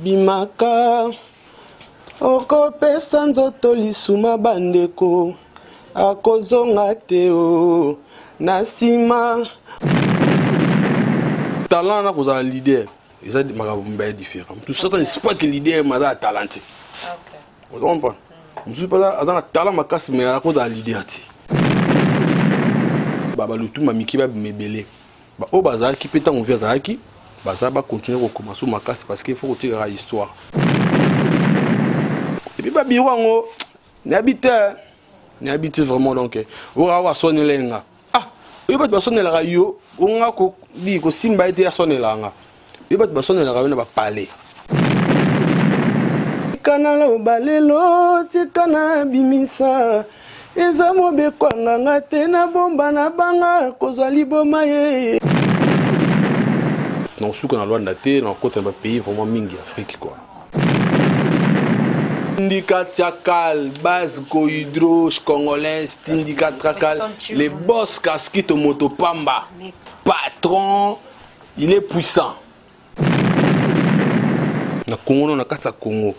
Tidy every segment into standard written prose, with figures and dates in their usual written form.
bimaka okopesa nzoto lisuma bandeko akozonga te o na nsima talent na kozala leader eza makambo mibale différent tout ça n'est pas que leader maza talenté vous comprenez mususu mpenza aza na talent makasi mais akozala leader ti balutumba miki babima ebele oyo bazalaki mpe ntango vi azalaki baza bacontinue kokoma so makasi parce que il faut kotikaka histoire epuis babiro yango nayebi te vraiment donc okaa wasonela nga oyo bato basonelaka yo onga kosimba ete asonela nga oyo bato basonelaka yo na bapale tikana loba lelo tikana bimisa eza mobekwanganga te na bomba na banga kozwa liboma ye non suka na Luanda te na kota na pays vraiment mingi Afrique quoi Tindika Tchakal, Basco, Hydro, Congolais, Tindika Tchakal, les boss Casquito Motopamba, patron, il est puissant. Na Congo na kata Congo.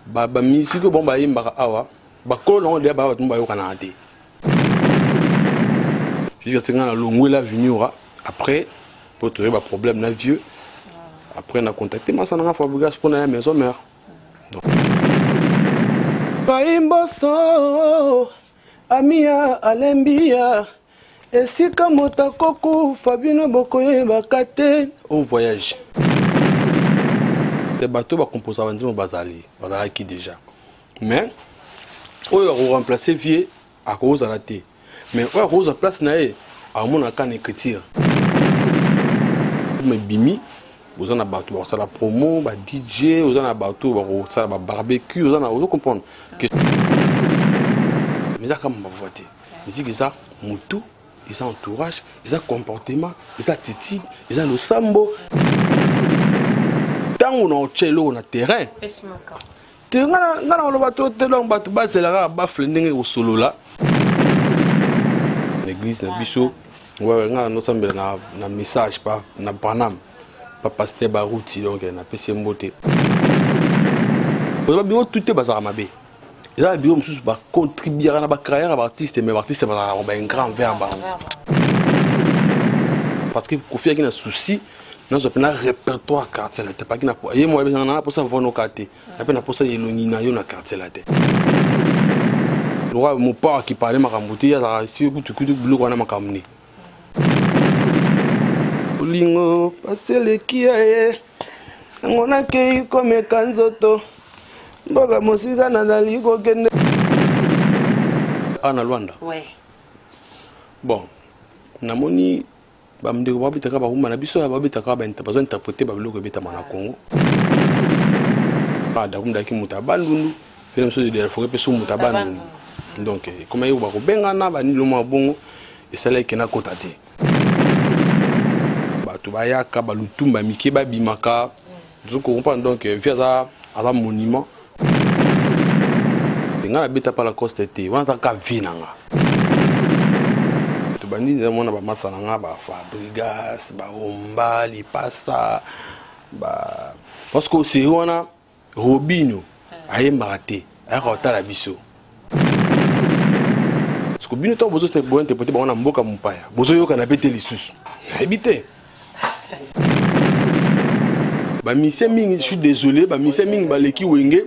Ba misiko bomba yimba awa, ba kolon de ba tumba yo kana te. Jusqu'à na longwela vinura après pour trouver ba problème na vieux. Après on a contacté Masana Fabrigas pour na maison mère. Kaimboso Amia Alembia Esika Motakoku Fabino Bokoye Bakate au voyage. Des bateaux va composer avant bazali qui déjà. Mais on va remplacer vieux à cause de la thé. Mais on va remplacer nae à mon akan écriture. Mais bimi vous en avez bateau, ça la promo, bah DJ, vous en avez bateau, ça la barbecue, vous en avez, vous comprenez que mais ça comme ma voiture, mais c'est que ça mutu, ils ont entourage, ils ont comportement, ils ont attitude, ils ont le sambo. Tant on a au cello, on a terrain. Terrain, on a bateau, on bateau, bas c'est la bafle n'engé au solo là. L'église na biso, ouais, on a nos sambe na message pas, na banam. Pas pasteur barouti donc na pesi mbote ba bio tout est bazar mabe eza bio mususu ba contribuer na ba créer ba artiste mais artiste ba un grand verbe parce que Kofi a un souci dans un répertoire quartier là pas qui na pour moi na pour ça vono quartier après na pour ça yelongi na yo na quartier là te loi mon père qui parlait makambuti ya si kutu bulo na makamni Lingo, passez le kiaye. On a kei comme kanzoto. Boga musika na daliko kende. Ana Luanda. Ouais. Bon. Namoni ba mndeko ba bitaka ba huma na biso ba bitaka ba interpréter ba biloko beta na Congo. Ba da kumda ki mutabandundu. Fena mso de foke pe so mutabandundu. Donc comme yo ba ko bengana ba ni lo mabongo et ça là qui na kotati. Tubayaka balutumba miki babimaka vous comprenez donc via ça à la monument ngana beta pa la coste te wana ka vinanga tubandi mona ba masana nga ba Fabrigas ba Omba Lipasa ba parce que c'est wana Robinho ayemba te ayaka la biso parce que bino to bozo te bo interpréter ba wana mboka mupaya bozo yoka na bete lisusu habité. Ba mise mingi, je suis désolé, ba mise mingi baleki wenge,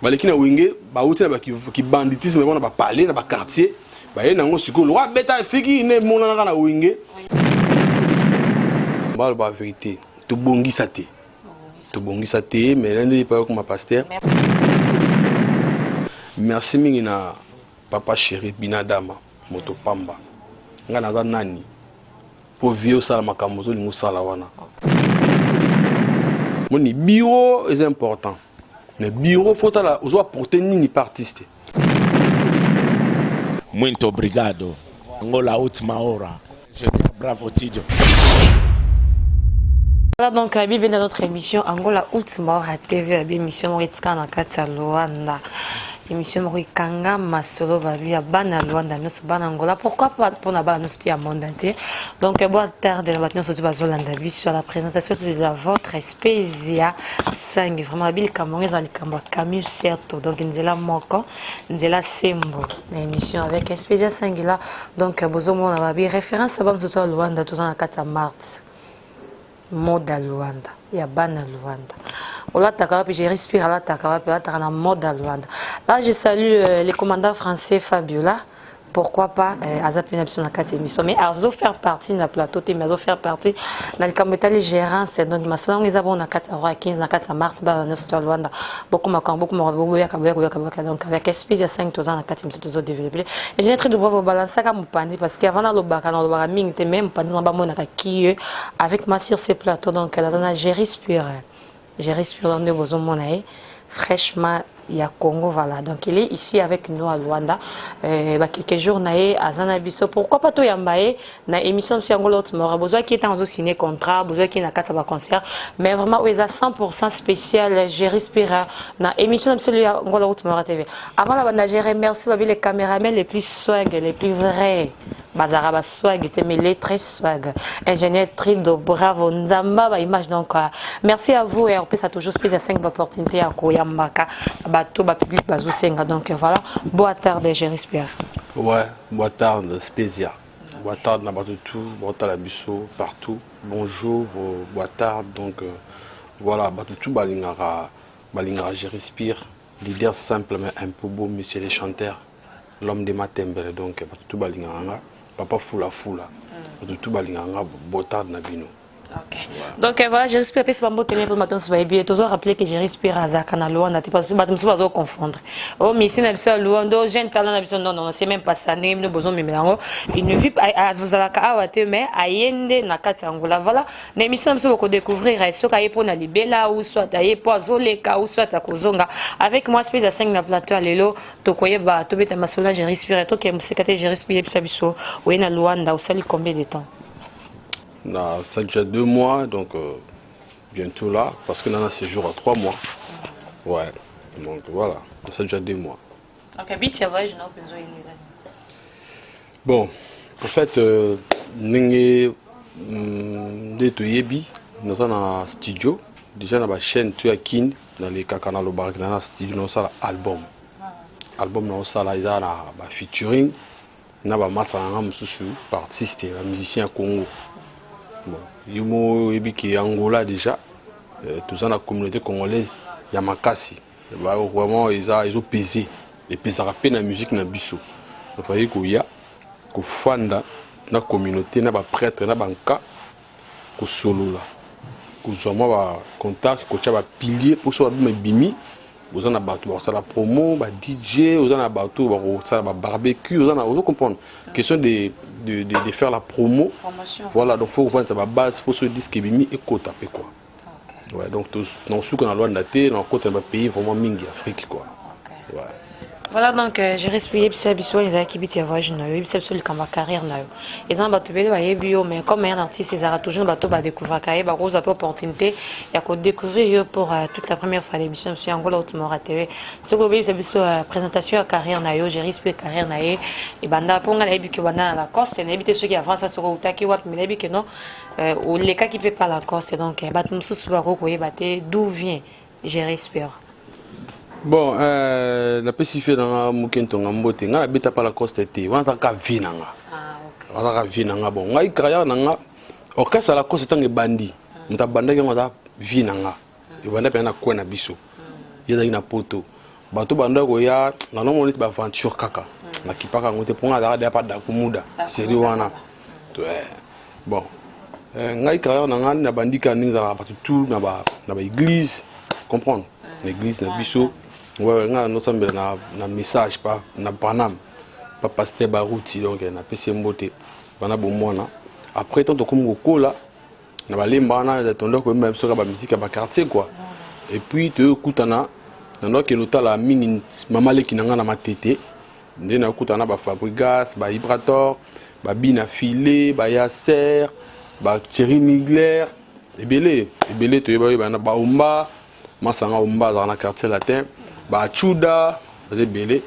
baleki na wenge, ba outi na ba ki banditisme na ba parler na ba quartier, ba ye nango siko lo beta fiki ne mona na wenge. Ba la vérité, to bongisa te. To bongisa te, mais l'un des pas comme pasteur. Merci mingi na papa chéri Binadama, Motopamba. Ngana za nani? Pour vieux ça makambo zo lingo sala wana. Mon bureau est important. Le bureau faut la os apporter ni artiste. Muito obrigado. Angola última hora. Bravo Tidio. Voilà donc bienvenue à notre émission Angola Ultima Hora TV, émission Moritzka na kati ya Luanda. émission moko kanga masolo babi ya bana Luanda nyonso bana Angola, pourquoi pas pour na bana nyonso ya monde entier. Donc bonne tarde na bato nyonso bazolanda biso la présentation de la votre Spezia 5 vraiment bil Cameroun dans le Cameroun Camus certo donc nzela moko nzela sembo émission avec Spezia 5 là donc bozo mona babi référence ba mzoto ya Luanda tout en kata mars mode à Luanda ya bana Luanda. Là, je respire là, là, mode à Luanda. Là, je salue les commandants français Fabiola. Pourquoi pas mais à faire partie de la plateau, mais à faire partie dans le comité de gérance. Donc, ma soeur, nous avons 15 mars, dans Luanda. Beaucoup donc avec espèce de 5 ans, on a développé. Et j'ai très de bravo balancer comme pandi parce qu'avant le bac, on a mis même pandi qui avec ma sur ces plateaux. Donc, là, j'ai respiré. J'ai respiré dans des besoins monaï fraîchement il y a Congo voilà donc il est ici avec nous à Luanda quelques jours naé à Zanabiso pourquoi pas toi yambaye na émission sur Angola Otmora besoin qui est en signé contrat besoin qui na carte ba concert mais vraiment oui à 100% spécial j'ai respiré na émission sur Angola Otmora TV avant la bande j'ai remercié les caméramans les plus swag les plus vrais Bazaraba swag mais les très swag ingénieur Trido bravo Nzamba ba image donc merci à vous et on peut ça toujours spécial 5 opportunités à Koyambaka bateau ba public bazo senga donc voilà boa tarde je respire ouais boa tarde spécial boa tarde na bateau tout boa tarde biso partout bonjour boa tarde donc voilà bateau tout balingara je respire leader simple mais un peu beau monsieur les chanteurs l'homme des matembele donc bateau tout balingara papa fula bateau tout balingara boa tarde na bino. Okay. Donc voilà, je respire pas bon tenir pour matin soir bien toujours rappeler que je respire à Zakana Luanda parce que matin soir va confondre. Oh mais si na faire Luanda, j'ai un talent d'habitude non c'est même pas ça nous besoin mimelango. Il ne vit à vous à awate mais à yende na kati Angola voilà. L'émission nous va découvrir ce qu'il y a pour na libela ou soit aye pour zoleka ou soit à kozonga avec moi espèce à 5 na plateau lelo to koye ba to beta masola je respire to que msekate je respire puis biso oui na Luanda au sali combien de temps? Ça déjà 2 mois, donc bientôt là, parce que dans un séjour à 3 mois. Ouais, donc voilà, ça déjà 2 mois. Ok, vite, c'est vrai, je n'ai pas besoin de les bon, en fait, nous sommes dans un studio, déjà dans la chaîne Tuakin, dans les Kakana Lobarak, dans un studio, nous avons un album. Album, nous avons un featuring, nous avons un artiste, un musicien Congo. Bon, Yumo Ebiki Angola déjà, tout ça dans la communauté congolaise, Yamakasi. Vraiment, ils ont pesé. Et puis ça rappelle la musique dans Bissau. Il fallait qu'il y ait des fans dans la communauté, des prêtres, des banques, des solo là. Qu'ils ont contact, qu'ils ont pilier pour soit bimi. Vous en avez la promo, DJ, vous en avez barbecue, vous en comprendre. Question de faire la promo. Voilà, donc il faut voir sa base pour ce disque bimi et côte après quoi. Ouais, donc dans ce qu'on a loin de la terre, dans le côté d'un pays vraiment mingi Afrique quoi. Ouais. Voilà donc j'ai respiré puis c'est biso les équipes qui voyagent na yo c'est sur le camp carrière na yo ils ont bato bele ba bio mais comme un artiste ils aura toujours bato ba découvrir carrière ba rose opportunité il y a qu'on découvrir pour toute la première fois l'émission sur Angola Otmora TV ce que c'est biso présentation à carrière na yo j'ai respiré carrière na et banda ponga na biki banda la coste na bité ceux qui avance ça sur utaki wap mais biki non ou les cas qui fait pas la coste donc bato mususu ba ko yebate d'où vient j'ai respiré. Bon, la pesifie dans Mukento Ngambote, nga beta pas la coste té, on a ka vinanga. Ah OK. On a ka vinanga bon, ngai carrière nanga orchestre la coste tangi bandi. Mta banda nga da vinanga. E banda pe na ko na biso. Yeza ina poto. Bato banda ko ya na no monite ba aventure kaka. Na kipaka ngote ponga da pa da kumuda. Seri wana. Bon. Ngai carrière nanga na bandika ninza ba tout na ba église, comprendre. L'église na biso. Ouais, nous sommes na message pas na Panam pas pasteur Barouti donc na PC Mbote bana bomona après tant comme Gokola na balemba na tondo ko même sur ba musique ba quartier quoi et puis te kutana na que nous la mini mamale ki nanga na matete ndena kutana ba Fabrigas ba Vibrator ba Bina Filé ba Yasser ba Thierry Migler ebele te ba na ba Umba masanga Umba dans la quartier latin ba Chuda baza belé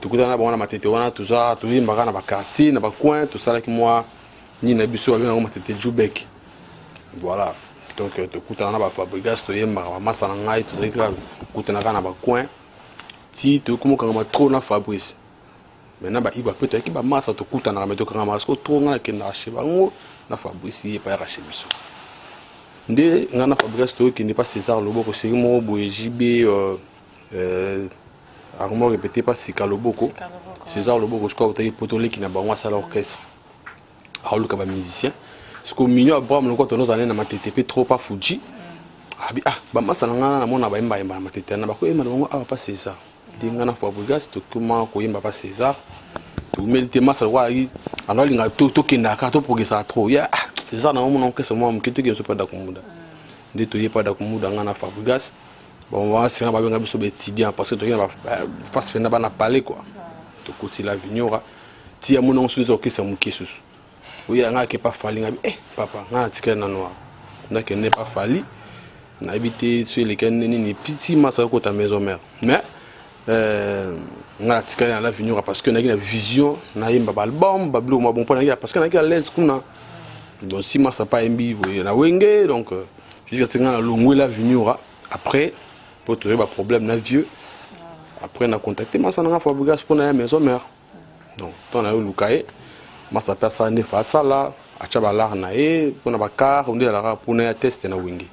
tokutana bango na matete wana toza toyimbaka na baquartier na bacoin tosalaki mwa nini na biso babengaka matete Jubek. Voilà, donc tokutana na bafabrigas toyembaka bamasa na ngai tozali kaka kokutanaka na bacoin ti tokomokangama trop na Fabrice. Maintenant iba mpe toyaki bamasa tokutanaka me tokangama siko trop ngai nakendaka chez bango na Fabrice ye payaka chez biso nde ngai na Fabrice toyokende pa César Loboko seri moko boye JB armo répété pas Sika Loboko. César Loboko je crois que tu potoleki na bango asala orchestre aoluka ba musicien ce que mignon Abraham le koto nozana na matete trop pas Fuji ba masa na ngana na mona ba imba na matete na ba ko ema bango pas César dinga na Fabrice to kuma ko imba pas César to melite masa wa yi alors linga to kenda ka to progressa trop ya César na mona orchestre moi mkete ke so pas da kumuda nde to yepa da kumuda ngana Fabrice. Bon, on va se rendre à un étudiant parce que tu vas faire un palais quoi. Tu côté la vignora. Tu as mon nom sur que c'est mon kissus. Oui, il y a un qui pas fallu. Papa, on a ticket na noir. On a qui n'est pas fallu. On a habité sur les cannes ni petit massacre côté ta maison mère. Mais on a ticket dans la vignora parce que on a une vision, on a un album, bablo moi bon point parce qu'on a à l'aise qu'on a. Donc si massa pas imbi, on a wenge donc je dis que c'est dans la longue la vignora après pour trouver un problème na vieux après on a contacté massa na Fabrice pour na maison mère donc on a eu lukaye massa personne ne fait ça là a chaba la na e pour na bakar on dit la pour na test na wenge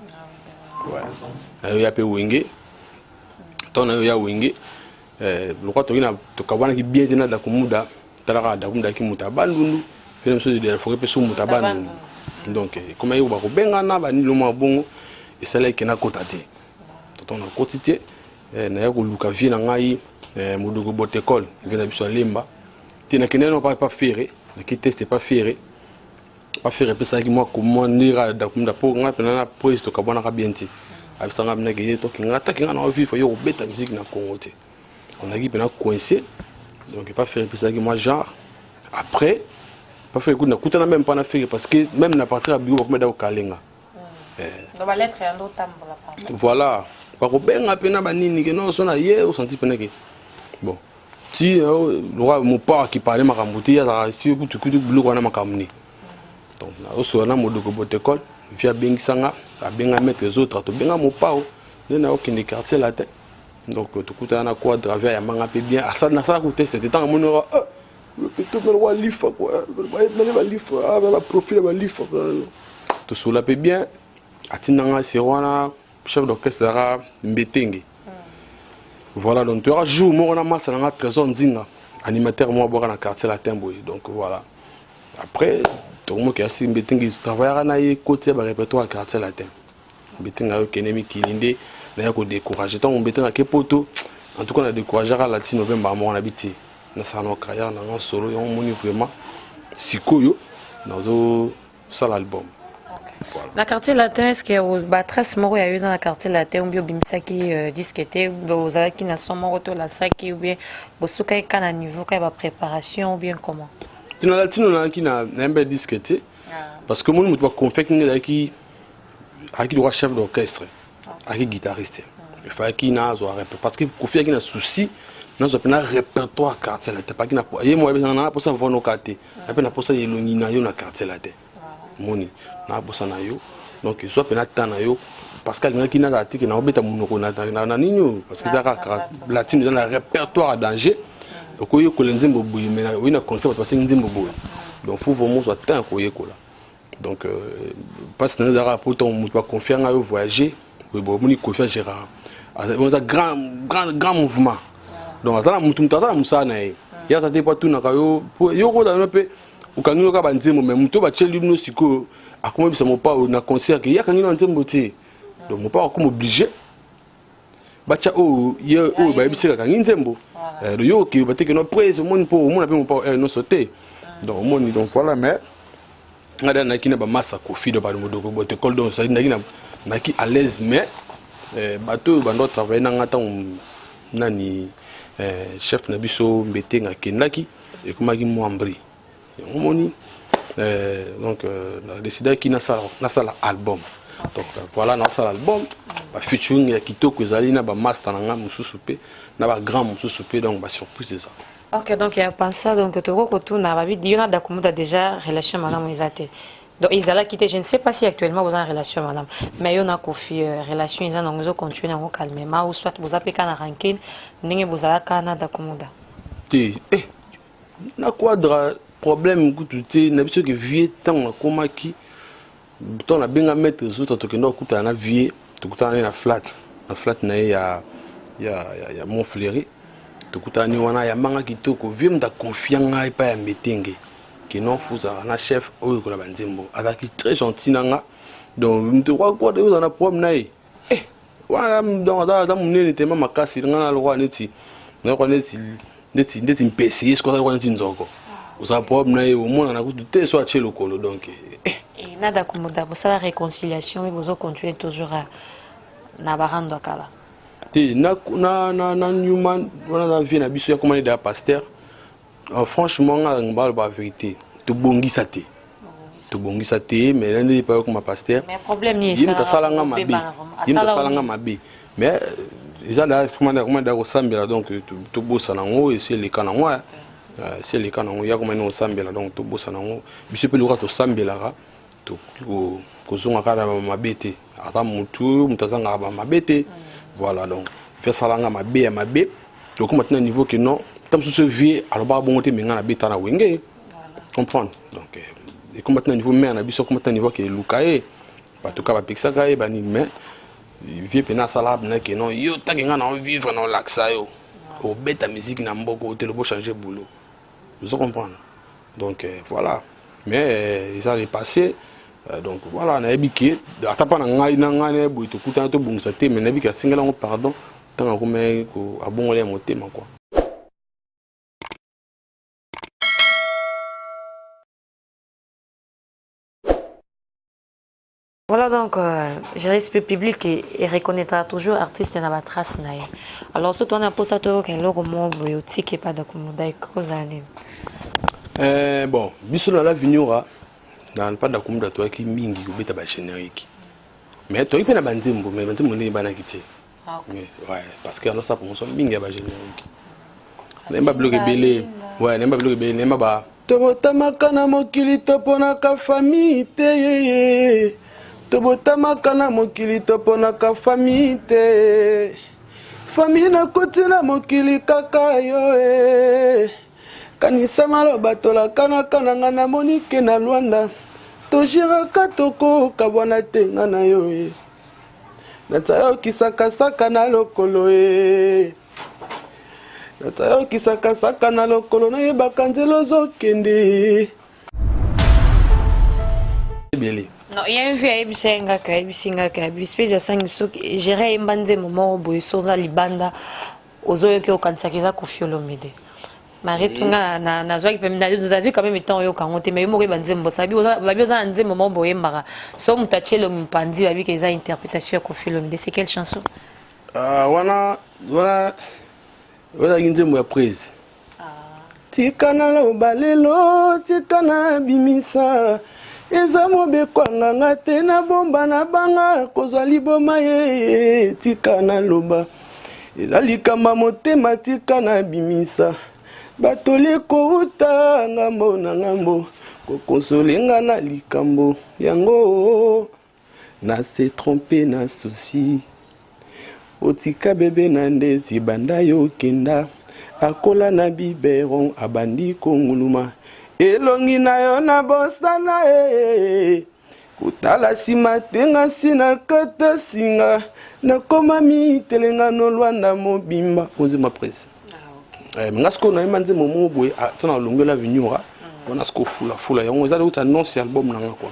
ouais il y a peu wenge on a eu ya wenge le quoi to kabana ki bien na da kumuda talaka da kumuda ki mutabandundu fait même chose de la forêt pe so mutabandundu donc comme il va ko benga na ba ni lo mabongo et ça là qui na kotati on a quotidien na ya ko luka vie na ngai modogo botekol vient biso lemba tina keneno pas faire na ki teste pas faire pe ça qui moi comment nira da kumda po nga pena na prise to kabona ka bienti abisanga mna ke to ki ngata ki ngana vivre yo beta musique na Congo te on a qui pena coincé donc pas faire pe ça qui moi genre après pas faire na kutana même pas na faire parce que même na passer à bureau comme da au kalenga dans la lettre un autre voilà kwa kobenga pena banini ke no sona ye o senti pena ke bon ti le mon père qui parlait makambuti ya si kutu bulo na makamni donc na o sona modoko botekol via bengisanga a benga mettre les autres to benga mon père na okende quartier la tête donc to kuta na quoi travers ya manga pe bien asa na ça ko tester temps monora le petit me wa lifa quoi va lifa va profil va lifa to sola pe bien atinanga sirwana chef d'orchestre Mbetenge. Voilà, donc tu auras jour, moi on a masse dans la trésor Nzinga, animateur moi boire dans le quartier latin boy. Donc voilà. Après, tout le monde qui a si Mbetenge travaille na y côté ba répertoire quartier latin. Mbetenge a kenemi kilinde, na ya ko décourager tant Mbetenge a kepoto. En tout cas on a découragé à la novembre moi on habité. Na ça no kaya na solo on moni vraiment sikoyo na do ça l'album. Voilà. La quartier latin, est-ce qu'il y a 13 morts il y a eu dans la quartier latin ou bien bimisaki disqueté ou bien qui n'a son mort la saki ou bien bosuka est qu'à niveau qu'il y a préparation ou bien comment? Tu n'as la qui n'a un bel disqueté parce que moi je dois confier qui le roi chef d'orchestre, qui guitariste. Il faut qu'il n'a parce que confier qui n'a souci dans un répertoire quartier latin pas qui n'a pas. Et moi on a pour ça voir nos quartiers. Après on a pour ça il y a une quartier latin. Moni na bossa na yo donc soit penata na yo parce que qui n'a article na obeta munoko na ninyo parce que daka latine dans le répertoire à danger donc yo ko nzimbo boye mais oui na concept parce que nzimbo boye donc faut vraiment soit tant ko yekola donc parce que na pour ton mutu pas confiant à voyager bon moni confiant Gérard on a grand mouvement donc azala mutu mutazala musana ya ça pas tout na yo yo ko da no pe ukangiyo ka banzemo mais muto ba tsheli no siko akoma bisa mopa na concert que ya kangiyo nzembo te donc mopa akoma obligé ba tcha ye ba bisika kangiyo nzembo yo ki ba te que no presse mon po mon pe mopa no sauter donc mon donc voilà mais ngada na kina ba massa ko fido ba modoko bote col donc ça na ki à l'aise mais bato ba ndo travailler na ngata nani chef na biso Mbetenga kenaki et comment ki mwambri moni donc on a décidé qu'il n'a ça l'album donc voilà dans ça l'album ba featuring ya kitoko ezali na ba master na nga mususu pe na ba grand mususu pe donc ba surprise c'est ça. Ok, donc il y a pensé donc tu retournes à il y en a d'accord déjà relation madame Isate. Donc ils allaient quitter, je ne sais pas si actuellement vous êtes en relation madame, mais il y en a confié relation ils ont continué à calmement ou soit vous appelez kana ranking ninge vous allez kana d'acomoda. Té na quadra problème que tu sais na biso que vie tant comme qui ton la benga mettre les autres que no kuta na vie tukutana na flat na ya mon fleury tukutani wana ya manga kitoko vie mda confiant et pas ya metenge que non fuza na chef oyo ko la banzembo azaki très gentil nanga donc mte quoi de vous en a problème na wana donc da munene tema makasi ngana lo neti na ko neti mpesi est-ce ko neti nzoko usa problème na au monde na kutu te so achelo kolo donc et nada komoda pour ça la réconciliation mais vous continuez toujours à na barando kala te na human wana vie na biso ya comment de pasteur franchement ngala ba vérité to bongisa te mais l'un des pas comme pasteur mais problème ni ça yimta salanga mabe mais ils ont comment da ko sambela donc to bossa nango et c'est les kanango c'est les kanango ya comment no sambela donc to bossa nango biso pe lora to sambela to ko zonga kala mabe te ata mutu mutazanga ba mabe te. Voilà donc faire ça là mabe donc maintenant niveau que non tant que ce vie alors ba bonté mais ngana beta na wenge comprendre donc et comme maintenant niveau mais na biso comme maintenant niveau que lukae ba to ka ba pixa ka e ba ni mais vie pena sala na que non yo ta ngana vivre dans l'axa yo au beta musique na mboko te le beau changer boulot vous comprenez donc voilà mais ça est passé. Donc voilà, on a habitué. Ata pas na ngane boy to kuta to bungisa te mais na bika singala ngo pardon tant ko me ko abongole motema quoi. Voilà donc je respect public et reconnaîtra toujours artiste na ba trace na ye. Alors ce toi na posa to ke loko mo boyo tiki pas de komoda cause ani. Bon, biso na la vignora dans pas d'accumuler toi qui mingi ou beta ba générique mais toi il fait na banzembo mais banzembo ne bana kité ouais parce que alors ça pour moi son mingi ba générique nemba bloquer belé ouais nemba bloquer belé nemba ba tobotamaka na mokili toponaka famille te tobotamaka na mokili toponaka famille te famille na koti na mokili kaka yo kanisa maloba tolakana nga na monike na Luanda tojiraka tokoka bwana te nga na yo natayo kisaka na lokolo natayo kisaka na lokolo na yebaka nzelo zokende non il y a une vie bisenga ka bispèce ya sangi so gérer imbanze moment boy soza libanda ozoyo ke okansakeza kofiolo mede Marie tunga na zwa ki nazo quand même étant yo kangote mais yo moko banzembo sabi babi oza nzembo mo boye mbara so mutachelo mpandi babi ke za interprétation ko film de c'est quelle chanson wana nzembo ya praise tikana lo balelo tikana bimisa eza mobeko nganga te na bomba na banga kozwa liboma ye tikana loba eza likamba motema tikana bimisa batole kouta ngambo na ngambo kokonsolenga na likambo yango na se tromper na souci otika bebe na ndezi banda yo kenda akola na biberon abandi konguluma elongi na yo na bosana kutala sima tenga sina kata singa nakoma mitelenga no Luanda mobimba ozima presse ngasko na imanze momo boy tona longola vignora on a ce fula yango za uta annonce album nanga quoi.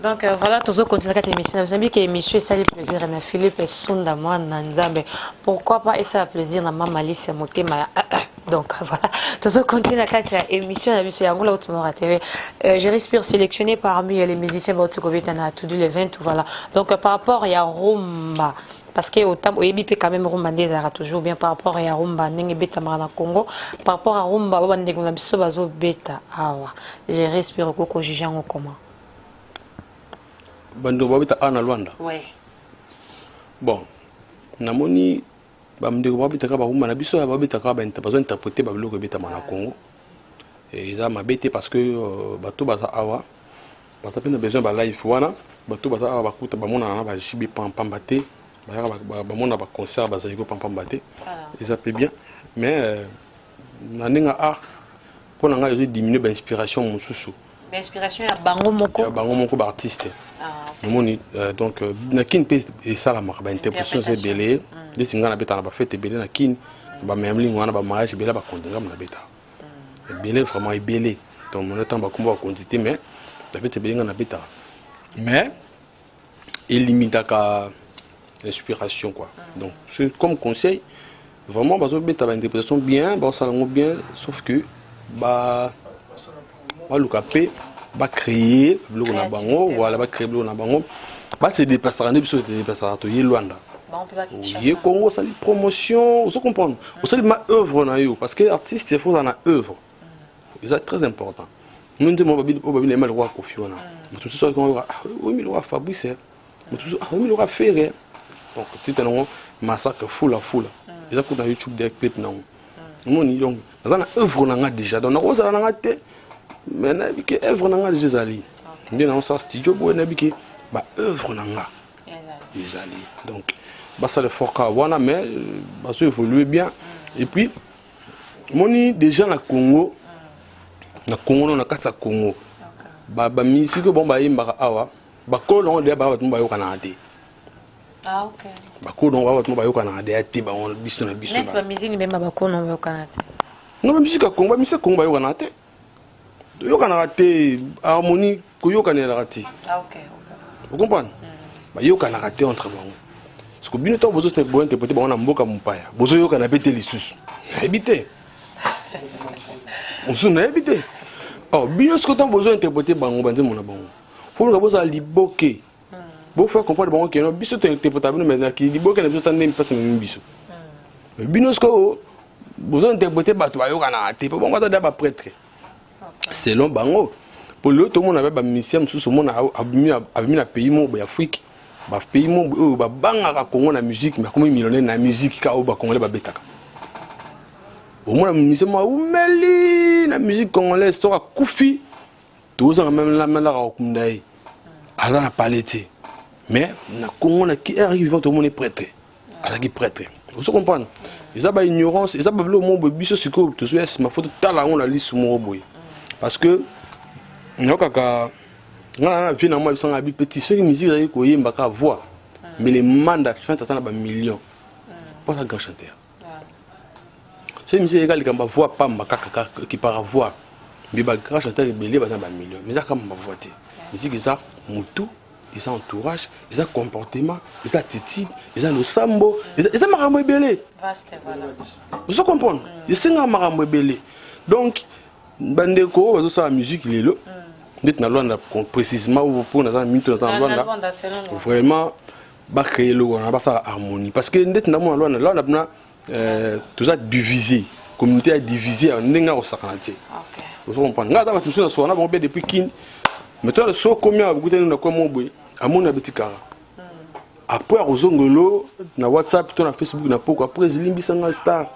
Donc voilà, tous continuer cette émission. Vous savez que l'émission ça le plaisir na Philippe Sunda moi na Nzambe. Pourquoi pas et ça plaisir na mama Alice Motema. Donc voilà, tous continuer cette émission na biso yango la Outimora TV. Je respire sélectionné parmi les musiciens Bautukobeta na tout le 20 voilà. Donc par rapport à Rumba parce que autant au EBP quand même Rumba ndezara toujours bien par rapport à Rumba ndenge beta na Congo par rapport à Rumba baba ndenge na biso bazo beta awa. Je respire koko jugeant comment. Bando babita ana Luanda. Ouais. Bon, namoni bamdeko babetaka bakuma na biso babetaka interpréter babiloko ebetama na Congo. Et ça m'a bêté parce que bato baza awa bato pena besoin ba live wana bato baza awa bakuta bamona na ba jibi pampambate bamona ba concert bazayiko pampambate et ça peut bien mais na ninga art pour nga je diminuer ba inspiration mususu l'inspiration ya bango moko ba artiste moni donc na kin pe et ça la marque ba interprétation c'est belé de singa na beta na ba fête belé na kin ba memling wana ba mariage belé ba kondinga na beta belé vraiment belé donc mon temps ba komba quantité mais la fête belé na beta mais il limite à inspiration quoi donc c'est comme conseil vraiment bazo beta ba interprétation bien ba salango bien sauf que ba lukape ba créer le na bango voilà ba créer le na bango ba se déplacer en biso se déplacer to yelwanda yé Congo ça dit promotion vous comprenez vous savez ma œuvre na yo parce que artiste il faut dans la œuvre c'est très important nous disons babi les mal roi Kofi wana tout ça qu'on oui mais le roi Fabrice mais tout ça oui mais le roi Ferré donc tu t'en massacre full ils a na YouTube des clips na mon donc dans la œuvre na déjà donc na ça na té mais na bi ke œuvre na déjà ali ndi na ça studio bo na bi ke ba œuvre na nga ezali donc bah ça le fort wana mais bah ça évolue bien et puis moni déjà na Congo na kata Congo ba musique bon ba yimba awa ba ko long de ba ba yo kana ate ah OK ba ko long ba yo kana ate ate ba on biso na biso net ba musique même ba ko long ba yo kana ate non ba musique Congo ba musique Congo ba yo kana ate yo kana ate harmonie ko yo kana ate ah OK vous comprenez ba yo kana ate entre bango parce que bien temps bozo c'est bon interpréter ba on a mboka mpaya bozo yo kana péter les sous habiter on s'en habiter oh bien ce que tant besoin interpréter bango banze mona bango faut que bozo liboke bo faire comprendre bango que non biso te interprétable mais na ki liboke na biso tande passe même biso mais bien ce que besoin interpréter bato ba yo kana ate po bango ta ba prêtre selon bango pour le tout le monde avait ba musicien sous monde abimi na pays mo ba Afrique ba pays mo ba banga Congo na musique mais comme millionnaire na musique ka o ba congolais ba betaka au moins musicien mo umeli na musique congolaise so akufi tous en même la kumdai ala na palette mais na Congo na qui arrive tout le monde est prêtre ala qui prêtre vous comprenez ils a ba ignorance ils a ba le mo biso siko to so ma faute tala on la liste mo boy parce que nokaka ngana vient moi sans habit petit ceux qui musique avec ko yemba ka voix mais les mandats chantent ça na ba millions pas un grand chanteur c'est musique égal comme voix pas makaka qui par voix mais ba grand chanteur belé ba na ba millions mais ça comme ba voix té musique ça mutu ils ont entourage ils ont comportement ils ont attitude ils ont le sambo ils ont marambo belé vaste voilà vous comprenez ils sont marambo belé donc bandeko bazo sa musique lelo dit na Luanda précisément pour na minute na Luanda vraiment ba créer le on ba sa harmonie parce que dit na Luanda na tout ça divisé communauté a divisé en ninga au sakanté OK vous comprenez ngata ba tuso na so na bon depuis kin mais toi le so combien vous goûter na comme boy amona betikara après ozongolo na WhatsApp to na Facebook na poko après zilimbisa nga star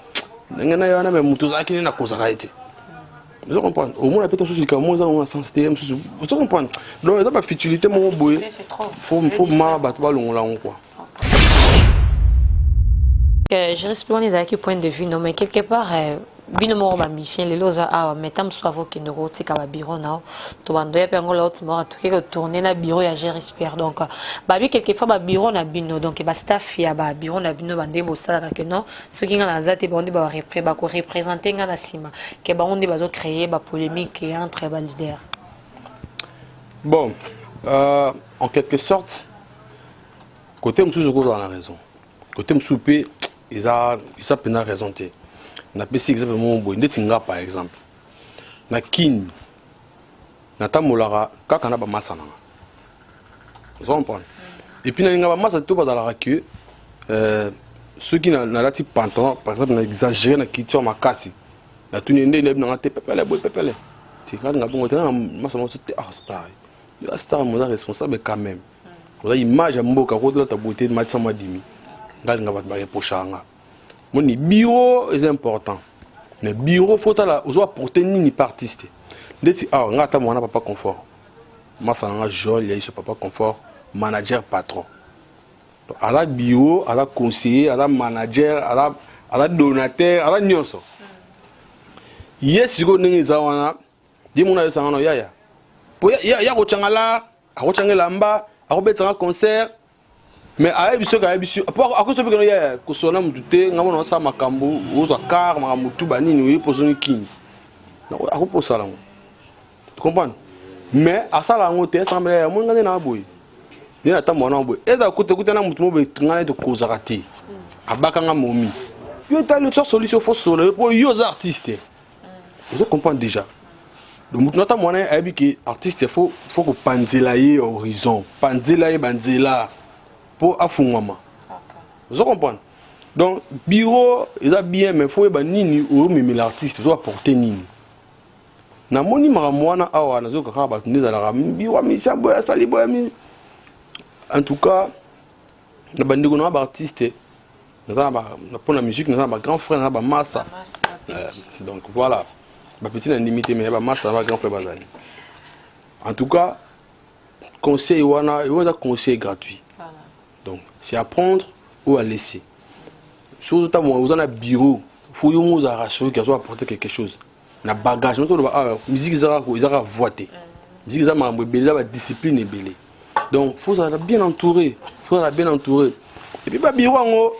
ngena yana même mutu zakini na kozaka été vous comprenez au moins la peut-être chose comme moi on a sens TM vous comprenez donc ça pas futilité mon boy faut ma battre ba longa quoi je respecte les acquis point de vue non mais quelque part bino mo ba mission les loza a metam so avocat no ko tika ba bureau na to bando ya pengo la autre mo to ke tourner na bureau ya je respire donc ba bi quelque fois ba bureau na bino donc ba staff ya ba bureau na bino bande bo sala que non ce qui ngana zate ba on ba ba ko représenter ngana sima ke ba on ba zo créer ba polémique entre ba leader bon en quelque sorte côté m toujours dans la raison côté m soupé ils a peine raison té na pesi exemple mon boy ndetinga par exemple na kin na tamolara kaka na ba masana vous comprenez et puis na nga ba masa to ba la que ceux qui na la type pantalon par exemple na exagérer na kitio makasi na tuni ndé na nga te pepele boy pepele ti ka nga bongo te na masa mo te ah star yo star mo responsable quand même vous avez image mboka ko la ta beauté matcha madimi ngal nga bat ba reprochanga moni bureau est important mais bureau faut la ozo apporter nini par artiste ndeti ah nga ta mwana papa confort masa nga jol ya iso papa confort manager patron donc ala bureau ala conseiller ala manager ala donateur ala nyonso yes go ndenge zawana di mona yesa ngano yaya po ya ko changala ako changela mba ako betanga concert mais aye biso ka biso ako so bikeno yaya ko sona mutute ngamona sa makambo ozo car makambo tuba nini wi posoni kini ako posala ngo tu comprends mais asala ngo te semble ya mo ngane na boy dina ta mona boy eza kute na mutu mo be ngane to kozaka te abaka nga momi yo ta le solution faut solo pour yo artiste vous comprenez déjà donc notre moyen est que artiste faut que panzela y horizon panzela y banzela pour afungama vous comprenez donc bureau ils a bien mais faut ba nini o mimi l'artiste doit porter nini na moni maramwana awa na zo ka ba tuniza la bureau mi sabo ya sali boya mi en tout cas na bandiko na ba artiste na pour la musique na ba grand frère na ba massa donc voilà ma petite limité mais ba massa ba grand frère bazali en tout cas conseil wana conseil gratuit donc c'est à prendre ou à laisser chose ta moi vous en a bureau faut yo nous arracher qui doit apporter quelque chose na bagage non ah musique zara ko zara voiter musique zara mambo belé ba discipline et belé donc faut ça bien entouré et puis ba bureau ngo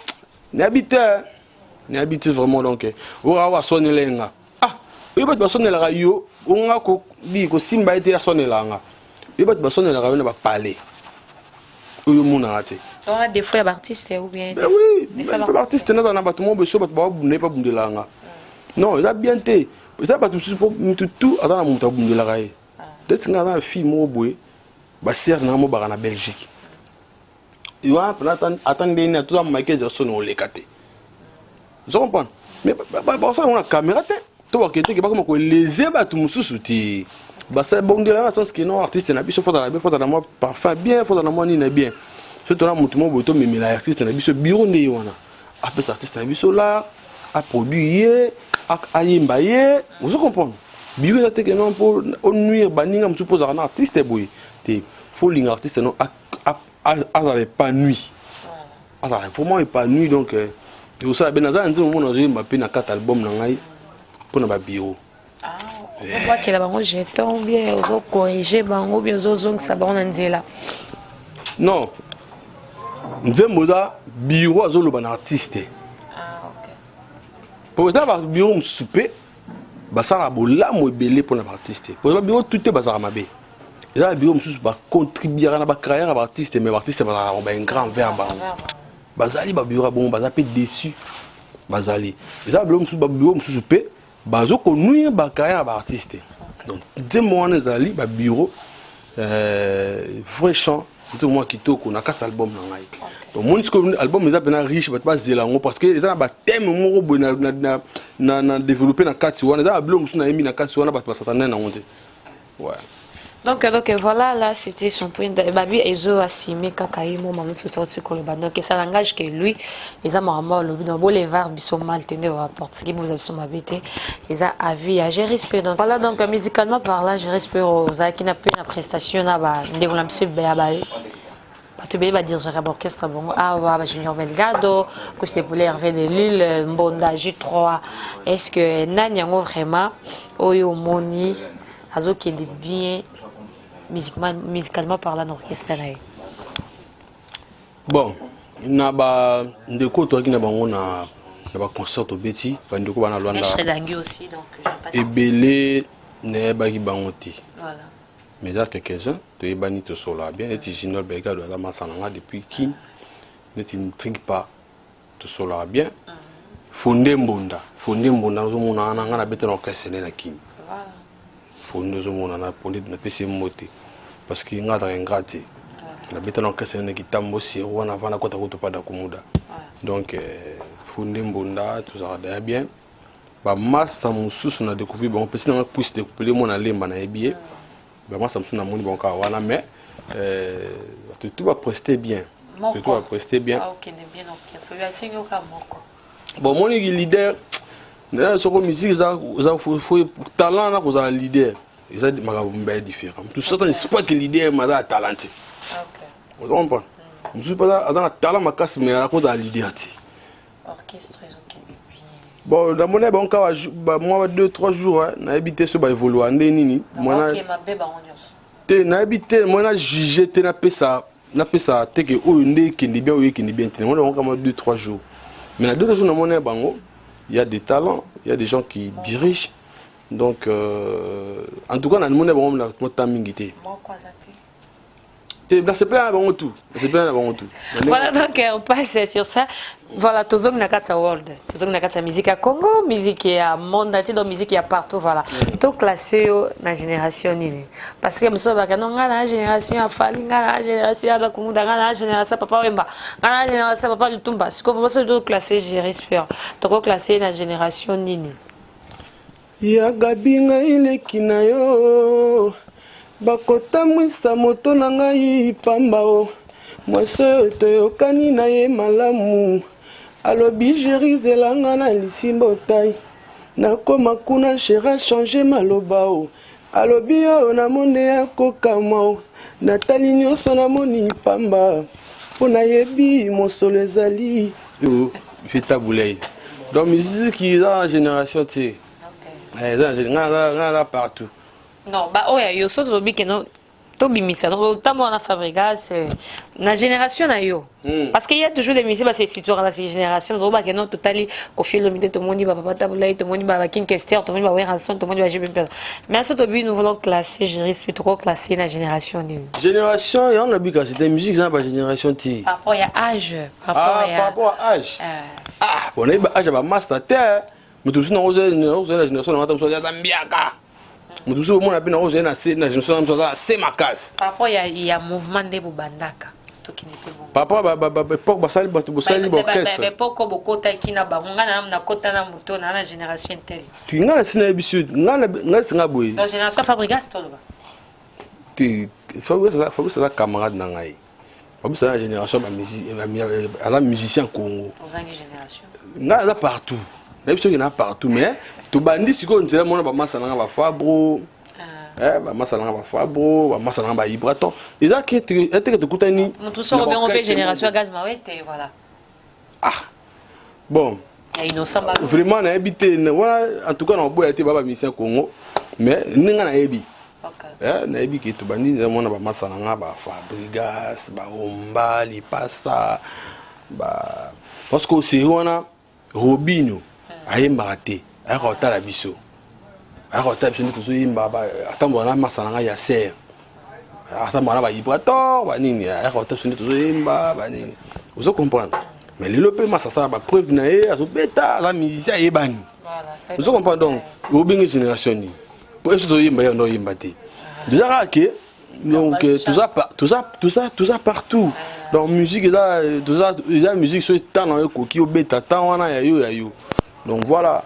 ni habite vraiment donc on va sonner lenga ah il va sonner la radio on a ko bi ko simba été sonner la nga il va sonner la radio na ba parler oyo mona raté on a des fois artistes ou bien oui des fois artistes na na ba tout monde be ba ne pas bundela nga non il a bien té ça pas tout tout attends na muta bundela raé de singa na fille mo boy ba ser na mo ba na Belgique il va attendre ni tout ça Michael Jackson on les caté vous comprenez mais ça on a caméra té to wa kete ke ba ko léser ba tout mususu ti ba ça bon de la sens que non artiste na biso faut na moi parfum bien faut na moi ni na bien surtout na mutu mo boto mais la artiste na biso bureau ndé wana après artiste na biso là a produire a yimba ye vous comprenez bureau ça que non pour nuire baninga mutu poser un artiste boy té faut ling artiste non a épanoui a vraiment épanoui donc et ça ben ça nzimo mona je m'appelle na 4 albums na ngai pour na ba bureau ah on voit que la bango jeton bien on corriger bango bien zozong ça ba on nzela non nzemo za bureau azolo ban artiste ah OK pour ça ba bureau souper ba sala bolamo ebele pour na artiste pour ça bureau tout est bazara mabe et là bureau mususu ba contribuer na ba carrière ba artiste mais artiste ba un grand verbe bazali ba bureau bon baza pe déçu bazali eza bureau mususu pe bazo ko nuire ba carrière ba artiste donc de moi ezali ba bureau vrai chant tout moi kitoko na 4 albums na ngai donc mon album eza pena riche ba zelango parce que eza na ba thème moko bo na développer na 4 wana eza bureau mususu na emi na 4 wana ba satana na ngonde ouais. Donc voilà, là c'était son point de Babi Ezo Assimi Kakaïmo Mamoud Sotortu Koloba. Donc ça n'engage que lui, ils ont vraiment le but dans boulevard Bisson Maltene au rapport. Ce qui vous a son habité, ils ont avis à gérer. Donc voilà, donc musicalement parlant, je respire aux qui n'a plus une prestation là-bas. Dès qu'on a monsieur Béabaye. Tu peux dire j'ai un orchestre bon ah Junior Belgado que c'est pour Hervé de Lille Mbonda J3 est-ce que Nanyango vraiment Oyo Moni Azo qui est bien musicalement parlant orchestre là bon na ba ndeko to ki na bango na ba concert au Betty ba ndeko bana Luanda Dangi aussi donc je passe ebele ne ba ki bango te voilà mais il y a quelques-uns to ebani to sola bien et Junior Belgado la masananga depuis qui ne t'intrigue pas to sola bien Fondé Mbonda zo mona na ngana bete na orchestre na kimi voilà Fondé zo mona na pondé na pesi moté parce que ngata ngati la bete na orchestre na kitambo siro wana vana kota ko to pada kumuda donc Fondé Mbonda tout ça va bien ba massa mususu na découvrir bon pesi na puisse découper mon na lemba na ebie ba massa mususu na moni bon ka wana mais tout va prester bien que tu vas prester bien. Ah, ok, bien, ok. Ça veut dire que bon, mon leader, sur la musique, il faut talent, il faut leader. C'est différent. Tout ça, c'est pas que leader est talenté. Vous comprenez? Je ne suis pas dans le talent, mais à cause de la leader. Orchestre, ok. Bon, dans mon époque, moi, 2-3 jours, j'ai habité sur l'évolution. J'ai habité, moi, j'ai jugé, j'ai ça, c'est que on qui est bien, qui est bien. Moi, j'ai 2-3 jours. Mais dans 2 jours, dans mon époque, il y a des talents, il y a des gens qui dirigent. Donc, en tout cas, dans mon époque, je suis c'est plein avant tout. Voilà, donc on passe sur ça. Voilà, tout le monde a world. Tout le monde a musique à Congo, musique à monde entier, donc musique à partout. Voilà. Tout classé dans la génération. Parce que nous avons la génération à Fali, la génération à Congo, la génération Papa Wemba, la génération Papa Lutumba. Ce que vous avez classé, j'ai respect. Tout classé dans la génération Nini. Yagabinga ile kinayo. Bakotamwisa moto na ngai pamba o mwase toyokani na ye malamu alobi jerizelanga na lisimbo tai nakoma kuna shera changer maloba o alobi o na monde ya kokama o natali nyonso na moni pamba mpona yebi mosolo ezali fita boulay donc musique eza na génération te eza partout. Non, bah ouais, yo so zobi que non to bimisa non tamo na fabrigas na génération na yo parce qu'il y a toujours des musiques parce que si tu regardes la génération zo ba que non totally confier le midi tout le monde va papa tabulay tout le monde va king kester tout le monde va voir rançon tout le monde va jouer bien mais ça to bi nous voulons classer je risque trop classer la génération ni génération et on a vu que c'était musique ça pas génération ti par rapport à âge par rapport à âge on est âge ba master terre mais tout ça la génération on entend ça zambiaka mais tout ça on a bien on na génération on ça c'est ma casse par rapport il y a mouvement de bubandaka to qui n'est pas bon papa époque basali orchestre époque beaucoup ta qui na bango na kota na moto na génération telle tu ngana sina ebisu ngana singa boy la génération fabrigas to ba tu faut que ça camarade na ngai faut que ça la génération ba musique ala musicien Congo aux génération ngana partout même ceux qui na partout mais to bandi siko nzela mona ba masa na ba fabro ba masa na ba fabro ba masa na ba ibraton eza que te kutani tout ça on peut génération gaz mawete voilà bon vraiment na habité voilà en tout cas na boya te baba musicien Congo mais ninga na ebi na ebi ke to bandi mona ba masa na ba fabrigas ba omba lipasa ba parce que c'est wana Robinho ayemba te ayakota la biso ayakota biso nito yimba ba atambo na masana ya ser atambo na ba ibrato ba nini ayakota biso nito yimba ba nini vous comprendre mais le lope masasa ba preuve na ye azo beta la musicien yebani vous comprendre donc obingi génération ni pour eso to yimba yo no yimba te déjà que donc tout ça partout donc musique ça musique sur temps na ko ki obeta temps wana ya yo donc voilà.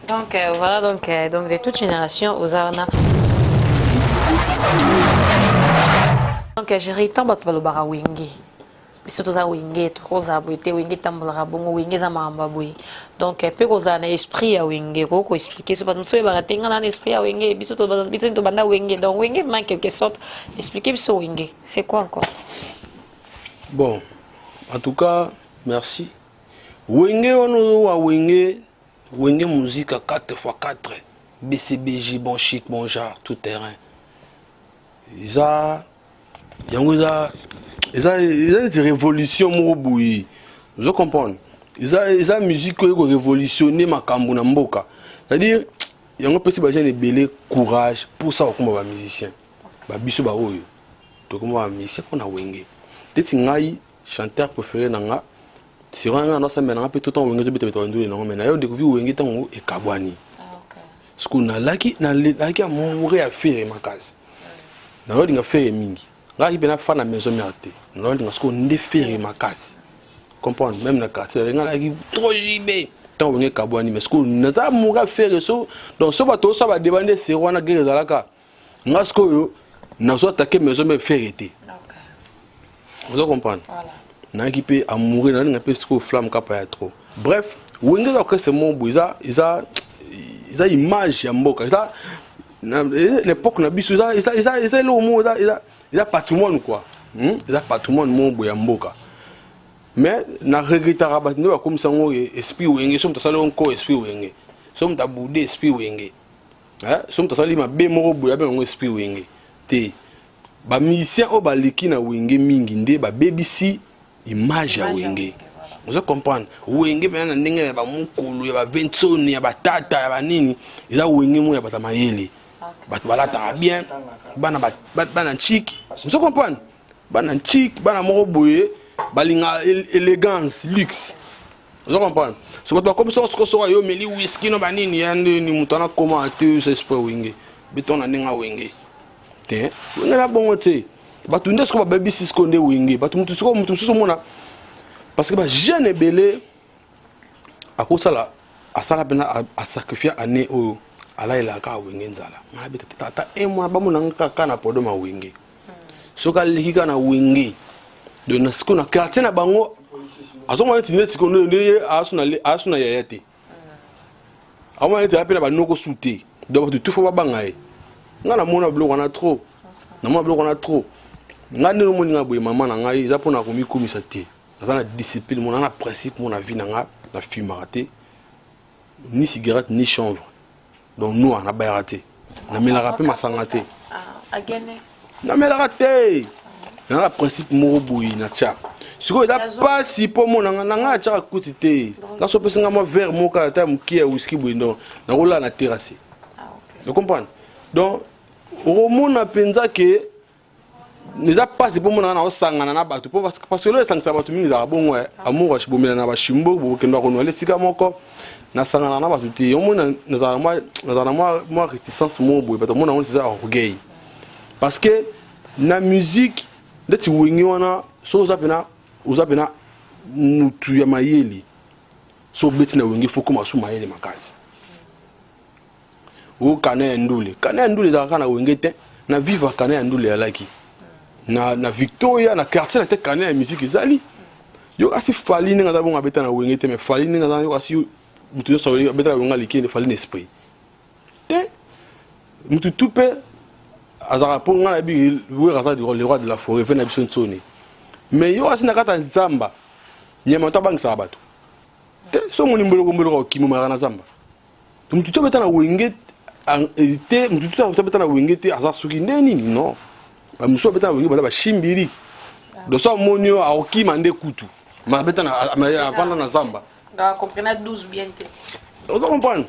Donc voilà donc de toute génération aux arna. Donc j'ai tant bat le bara wingi. Biso toza wingi to za boite wingi tambola bongo wingi za mamba boy. Donc peu koza na esprit ya wingi ko expliquer ce pas nous so bara tenga na esprit ya wingi biso to banda wingi donc wingi en quelque sorte expliquer biso wingi. C'est quoi encore? Bon, en tout cas, merci. Wenge ono wa wenge musique à 4x4 BCBJ bon chic bon genre tout terrain ça des révolutions moboui je comprends ça musique qui révolutionner makambo na mboka c'est-à-dire yango petit baje ne belé courage pour ça comme ba musicien ba biso ba oyo to comme ba musicien on a wenge teti ngai chanteur préféré nanga c'est vraiment non ça maintenant peut tout temps wenge bete bete non mais na yo découvrir wenge tango e kabwani ce qu'on a laki à mourir à faire makasi na lo dinga faire mingi ngai bena fa na maison merte na lo dinga ce qu'on ne faire makasi comprendre même na quartier nga laki trop jibé tant wenge kabwani mais ce qu'on na za mourir faire so donc so bato ça va demander c'est wana guerre zalaka nga ce que yo na so attaquer maison mais faire été Vous comprenez? N'a qui peut amourir, n'a pas ce flamme capable trop. Bref, wenge là c'est mon boisa, ils a image ya mboka, ça l'époque na biso ça le mot il a patrimoine quoi. Il a patrimoine mon boya mboka. Mais na regrettera ba no comme ça ngo esprit wenge, somme ta sala encore esprit wenge. Somme ta boudé esprit wenge. Hein? Somme ta sala ma be moko boya be ngo esprit wenge. Te ba musicien o ba leki na wenge mingi nde ba BBC image ya wenge. Vous comprenez? Wenge bana ndenge ba mukulu ya ba ventoni ya ba tata ya ba nini, eza wenge mo ya ba mayele. Ba balata bien, bana chic. Vous comprenez? Bana chic, bana moko boye, balinga élégance, luxe. Vous comprenez? So ba comme ça so yo meli whisky no ba nini ya ni mutana commenter ce sport wenge. Betona ndinga wenge. Te, wenge la bon te. Ba tunde sko ba BBC sko nde wenge, ba mutu so mona. Parce que jeune et belé, à cause de ça, à sacrifier année où Allah est là, quand wenge nzala. Tata et moi, bah mon anka kana podo ma wenge. So ka liki kana wenge. De na sko na quartier na bango. Aso mo tine sko no de asuna yayate. Amo ete apena ba noko souté. Donc tout faut ba bangaye. Ngana mona blo wana trop. Na mona blo wana trop. Ngane no moni ngaboye mama na ngai za pona ko mi komisa te. Dans la discipline, mon principe, mon avis, la fume raté, ni cigarette, ni chanvre. Donc nous, on a bien raté. On a mis la rapé, ma sang raté. On a mis la raté. On a le principe, mon boui, natia. Si vous n'avez pas si pour moi, on a déjà coûté. Dans ce pays, on a verre, mon caractère, mon qui est whisky, on a la terrasse. Vous comprenez? Donc, au monde, on a pensé que ne za pas pour mon na osangana na batu parce que le sangisa batu mingi za bon ouais amour je bomela na ba shimbo bo kendo ko no le sika moko na sangana na batu te omona na moi réticence mo boy parce que mona on c'est ça orgueil parce que na musique ndeti wingi wana so zapena mutu ya mayeli so beti na wingi faut comme su mayeli makasi o kana ndule za kana wingi te na vivre kana ndule ya laki na Victoria na quartier na te kana ya musique ezali yo asi fali ninga za bonga beta na wenge te mais fali ninga za yo asi mutu so beta na wenge likene fali n'esprit te mutu tupe azara po ngana bi we raza du le roi de la forêt vena biso ntsoni mais yo asi na kata nzamba nyama to bangisa bato te so moni mbolo kimo mara na zamba mutu to beta na wenge te mutu to beta na wenge te aza suki ndeni non muso beta wingi bata ba shimbiri do so monio aoki mande kutu ma beta na avanda na zamba da comprendre 12 bien te on comprend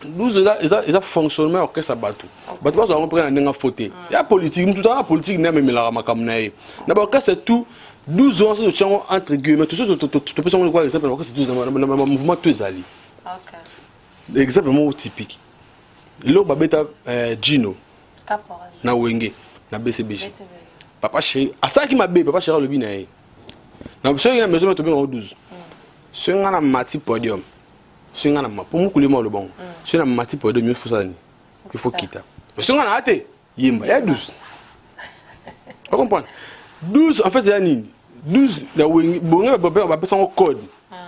12 ça fonctionnement orchestre batu batu ba so comprendre na nga faute ya politique tout en politique na memela makamna ye na ba orchestre tout 12 ans so chango entre guillemets tout ça tu peux savoir quoi exemple orchestre 12 na mouvement tout ezali OK exemple mo typique lo ba beta Gino caporal na wenge na BCBG papa chéri asaki mabe papa chéri le bina e na so ina maison to bien en 12 so ngana mati podium so ngana ma pour mukule mo le bon so na mati podium il faut ça ni il faut quitter mais so ngana ate yimba ya 12 vous comprenez 12 en fait ya nini 12 la wengi bonga ba pesa en code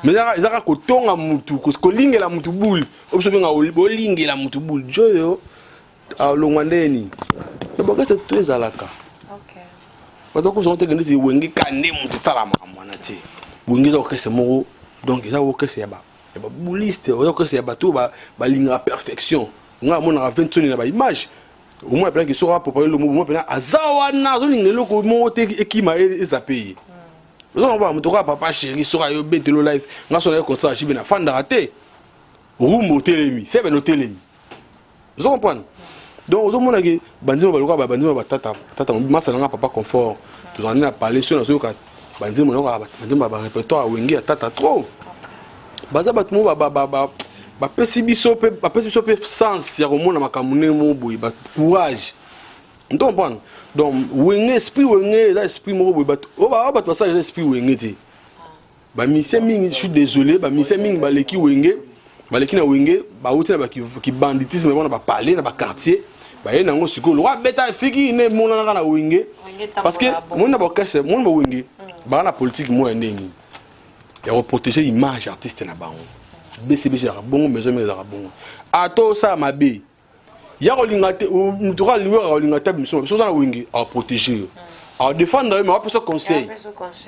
mais za ko tonga mutu ko lingela mutu bul obso benga o lingela mutu bul joyo a longwandeni bakata tout ezalaka OK parce que on te gandi wengi kande mutu salama mwana ti wengi zo kese moko donc eza wo kese ya ba buliste o kese ya bato ba linga perfection nga mona 20 na ba image au moins peut-être que sera pour parler le mot peut-être azawa na zo linga loko mo te ekima ezapeye on va mutu papa chéri sera yo betelo live nga so na concert jibe na fanda raté rumbo telemi c'est ben telemi vous comprenez. Donc, aux hommes qui bandit ba bandit ba tata masala papa confort tu en as parlé sur la ka bandit ba répertoire wengi tata trop baza ba tout ba pesi biso pe sens ya komona makamune mo boy ba courage on comprend donc wengi esprit wengi là esprit mo boy ba to ça esprit wengi ti ba mise mingi je suis désolé ba mise mingi ba leki wengi na wenge ba uti na ba ki banditisme bona ba parler na ba quartier ba ye nango sikolo wa beta fiki ne mona na wenge parce que mona ba kesse mona ba wenge ba na politique mo ndenge ya ko protéger image artiste na bango BCB ja bongo maison mais za bongo ato ça mabe ya ko lingate mutuka liwe ko lingate mission so za na wenge a protéger a défendre mais pas ce conseil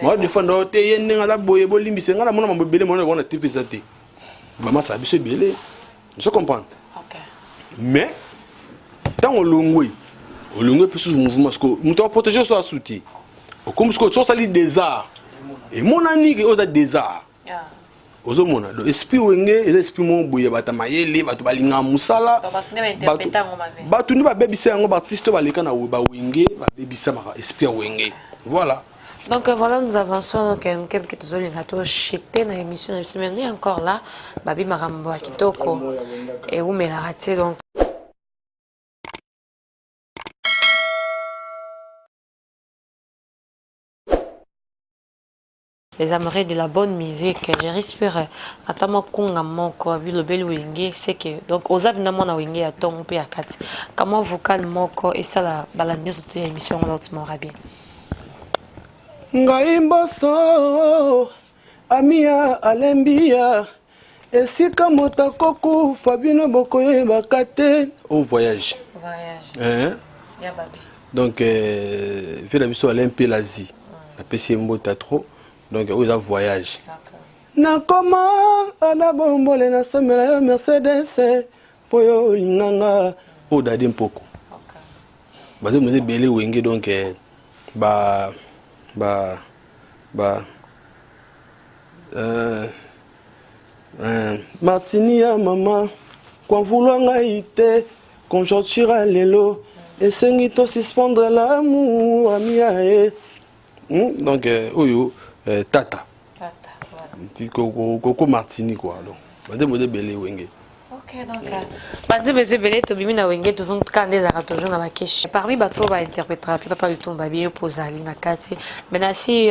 moi défendre te yende ngala boye bolimbise ngala mona mabele mona bona TV zate maman ça biso belé je comprends mais tant on longwe peut se mouvement parce que nous devons protéger soit soutien comme ce que ça lit des arts et mon ami qui a des arts ozo mona do esprit wenge esprit mon boye bata mayele batu balinga musala batu ni ba bebisa ngo artiste ba leka na ba wenge ba bebisa ma esprit wenge voilà. Donc voilà, nous avançons quelques zones jeté dans l'émission de semaine encore là babi marambo kitoko et où me la raté donc les amoureux de la bonne musique, je respire. Attends, konga moko, le bel wenge, c'est que donc aux abna mona wenge à ton pe akati. Comment vocal moko et ça la balance sur toute émission l'autre m'aura bien. Ngaimboso Amia Alembia Esika Motakoku Fabino Bokoye Bakate au voyage. Hein? Ya babi. Donc fait la mission Olympe l'Asie. La PC Mbota trop. Donc vous avez voyage. Na comment ala bombole na somela yo Mercedes poyo linganga o dadim poko. OK. Ba ze mose belé wenge donc Martinia maman quand vouloir ngaite conjoncture à lelo et sengito suspendre l'amour amia donc oyo Tata. Petit Coco Martini quoi alors. Bande mode belé wenge. OK donc bande mode belé to bimi na wenge to sont kande za toujours na bakeshi. Parmi bato ba interpréter puis papa le tomba bien posali na kati. Maintenant si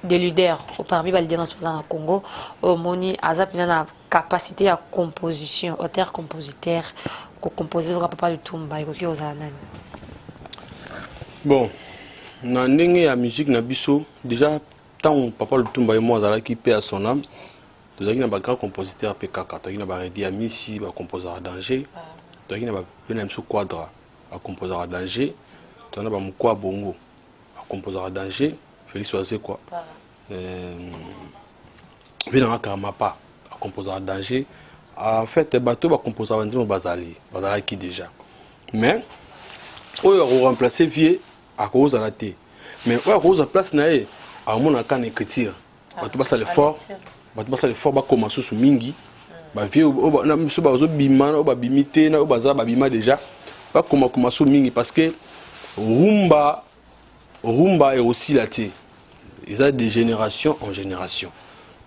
des leaders au parmi ba leader dans Congo au moni azapina na capacité à composition, auteur compositeur ko composer papa le tomba ko ki ozana nani. Bon, na ndenge ya musique na biso déjà tant papa le Tumba et moi qui paie à son âme, nous avons un grand compositeur PKK, nous avons un Diamissi, un compositeur à danger, nous avons un Quadra, un compositeur à danger, nous avons un Mkwa Bongo, un compositeur à danger, Félix Oazé quoi, nous avons un Karamapa, un compositeur à danger. En fait, bateau un compositeur à danger, Bazali qui déjà. Mais, on a remplacé Vieux à cause de la thé. Mais on a remplacé Naé. À mon akan écriture bato basa l'effort ba commencer sur mingi ba vie na miso ba zo bima na ba bimité na ba za ba bima déjà ba commencer sur mingi parce que rumba est aussi la té ils a de génération en génération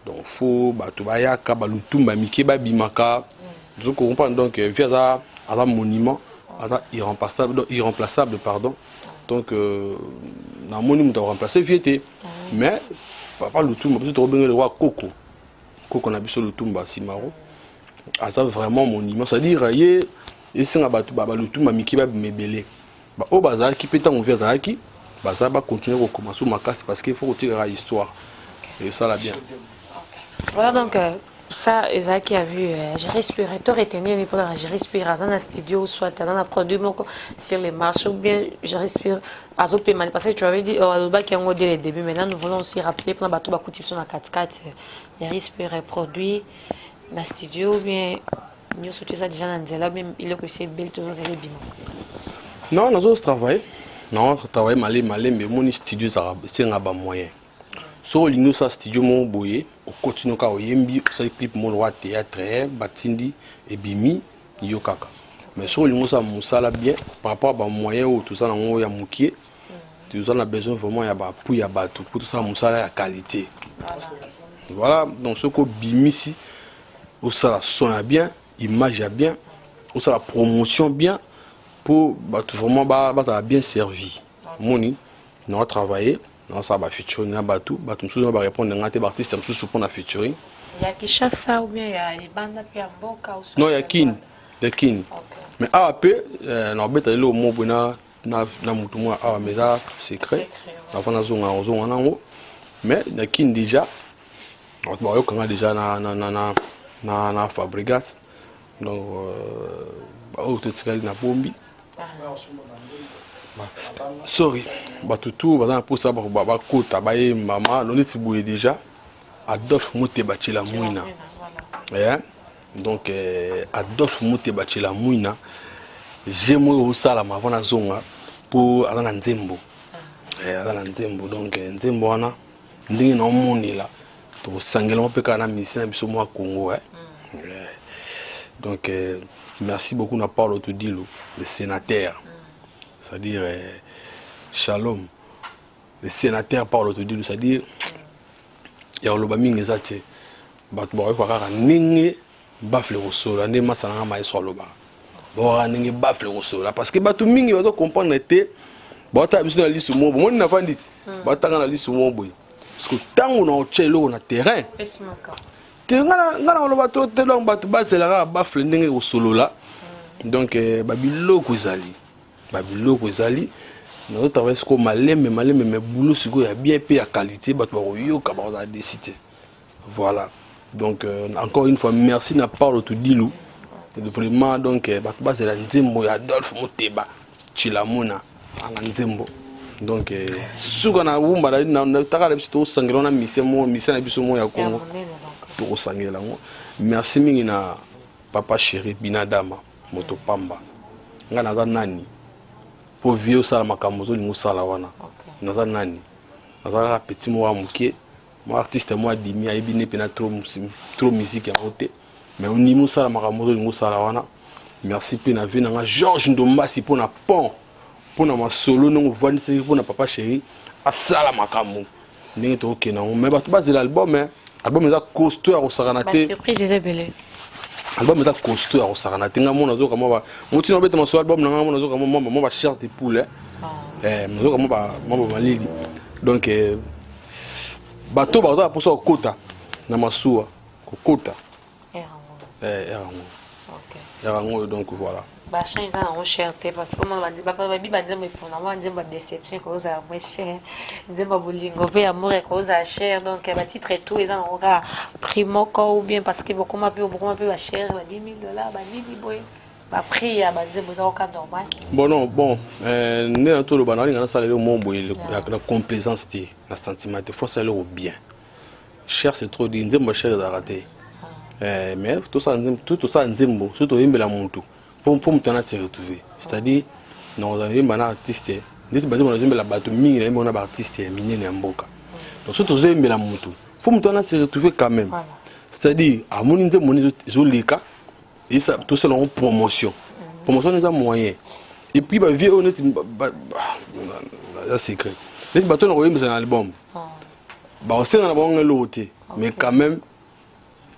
donc faut bato ba yaka ba lutumba miki ba bimaka vous comprenez donc via ça à monument à irremplaçable pardon donc na moni muta remplacer viété mais papa Lutumba parce que tu le roi Coco na biso Lutumba Simaro a ça vraiment monument c'est à dire yé singa batu baba Lutumba miki ba mebele ba o bazar qui peut en ouvert zaki baza ba continuer au commencer makasi parce qu'il faut retirer la histoire et ça la bien. Voilà donc ça, Isaac a vu, j'ai respiré, tu aurais tenu pendant j'ai respiré dans un studio, soit dans un produit sur les marchés, ou bien je respire à Zopéman. Parce que tu avais dit, au bas qui a dès le début, maintenant nous voulons aussi rappeler pour bateau bateau sur la 4x4, j'ai respiré produit dans le studio, ou bien nous sommes ça déjà dans le même il est que c'est belle, toujours c'est bien. Non, nous avons travaillé, malé, mais mon studio c'est un bas moyen. So lingo sa studio mon boye au continue ka oyembi ça clip mon roi théâtre batindi et bimi yo kaka mais so lingo sa musala bien par rapport à moyen ou tout ça na ya mukie tu en as besoin vraiment ya ba pour ya ba tout pour tout ça musala ya qualité voilà donc ce ko bimi si au ça son ya bien image ya bien au ça la promotion bien pour ba tout vraiment ba ça bien servi moni on a travaillé. Non, ça va featuring, tout va répondre à un artiste, tout pour la featuring. Il y a Kishasa ou bien il y a les bandes qui ont beaucoup. Non, il y a Kin. de kini mais awa pe na beta le mo bona na mutu mo awa mais ça secret avant na zonga nango mais na kini déjà on va déjà na Fabregas donc au total na bombi sorry batutu bazana pour ça ba kota ba ye mama non ti boye déjà Adolphe Muteba Tshila Mouina donc Adolphe Muteba Tshila Mouina j'aime au salam avant la zonga pour ala nzembo ala nzembo donc nzembo wana ndingi na moni la to sangela mo peka na misi na biso mo Congo donc merci beaucoup na Paulo Tudilo le sénateur c'est-à-dire Shalom le sénateur Paulo Tudilo c'est-à-dire ya oloba mingi ezate bato ba ko kaka ningi bafle rosola nde masana ma eso aloba ba ningi bafle rosola parce que bato mingi bato comprendre te bata biso na lisu mo mo na fanditi bata na lisu mo boy parce que tango na ochelo na terrain te ngana oloba trop te long bato bazela ka bafle ningi rosolola donc babiloko ezali nous travaillons comme malem mais boulot siko ya bien pe ya qualité bato ba yoka ba za décider voilà donc encore une fois merci na Paulo Tudilo vraiment donc bato ba c'est la nzembo ya Adolphe Muteba Tshila Mouina ala nzembo donc suka na wumba na takala biso to sangela na mission na biso mo ya Congo to sangela ngo merci mingi na papa chéri Binadama moto pamba ngana za nani pour vieux ça la makamozo lingo sala wana naza nani naza petit moi mukie moi artiste moi dimi ayebi ne pena trop musique en côté mais on nimo sala makamozo lingo sala wana merci pena vina nga Georges Ndombasi pour na pont pour na ma solo non vandi c'est pour na papa chéri a sala makamo ndenge to okena mais ba to base l'album album eza costaud au saranate surprise est belé album est costaud à Osarana tenga mona zo kama ba muti no beta maso album nanga mona zo kama mo ba shirt de poule mo kama ba malili donc bato ba pour ça kota na masuwa kokota erango donc voilà ba change ça en cherté parce que moi ba dit ba dire mais pour moi dire ba déception que ça moins cher dire ba bolingo pe amour que ça cher donc ba titre et tout ils ont un primo ou bien parce que beaucoup ma peu ba cher ba $10,000 ba nini boy ba prix ya ba dire ça au cas normal bon né tout le banal ngana salaire mon boy la complaisance la sentiment il faut salaire au bien cher c'est trop dit nzembo cher à rater mais tout ça nzembo surtout imbela muntu pour me se retrouver c'est-à-dire nous avons un artiste nous avons la bateau mini on a artiste mini mboka donc surtout nous avons la moto faut me se retrouver quand même c'est-à-dire à mon niveau mon zolika et ça tout ça en promotion nous avons moyen et puis bah vieux honnête c'est secret les bateaux on a un album bah on sait on a bon l'autre mais quand même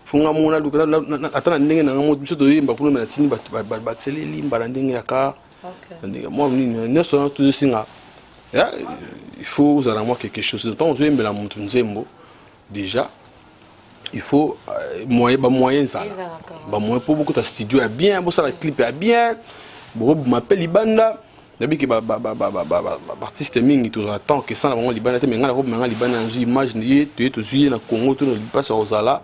funga mona duka atana ndenge na ngamo biso to yimba pour na tini ba tsele limba na ndenge ya ka ndenge moi ni ne so na tout singa ya il faut ça moi quelque chose de temps je yimba la mutu nzembo déjà il faut moyen ça ba moyen pour beaucoup de studio est bien pour ça la clip est bien bon m'appelle Libanda depuis que artiste mingi tout attend que ça na Libanda te menga na Libanda image ni to juillet na Congo to no passe au Zala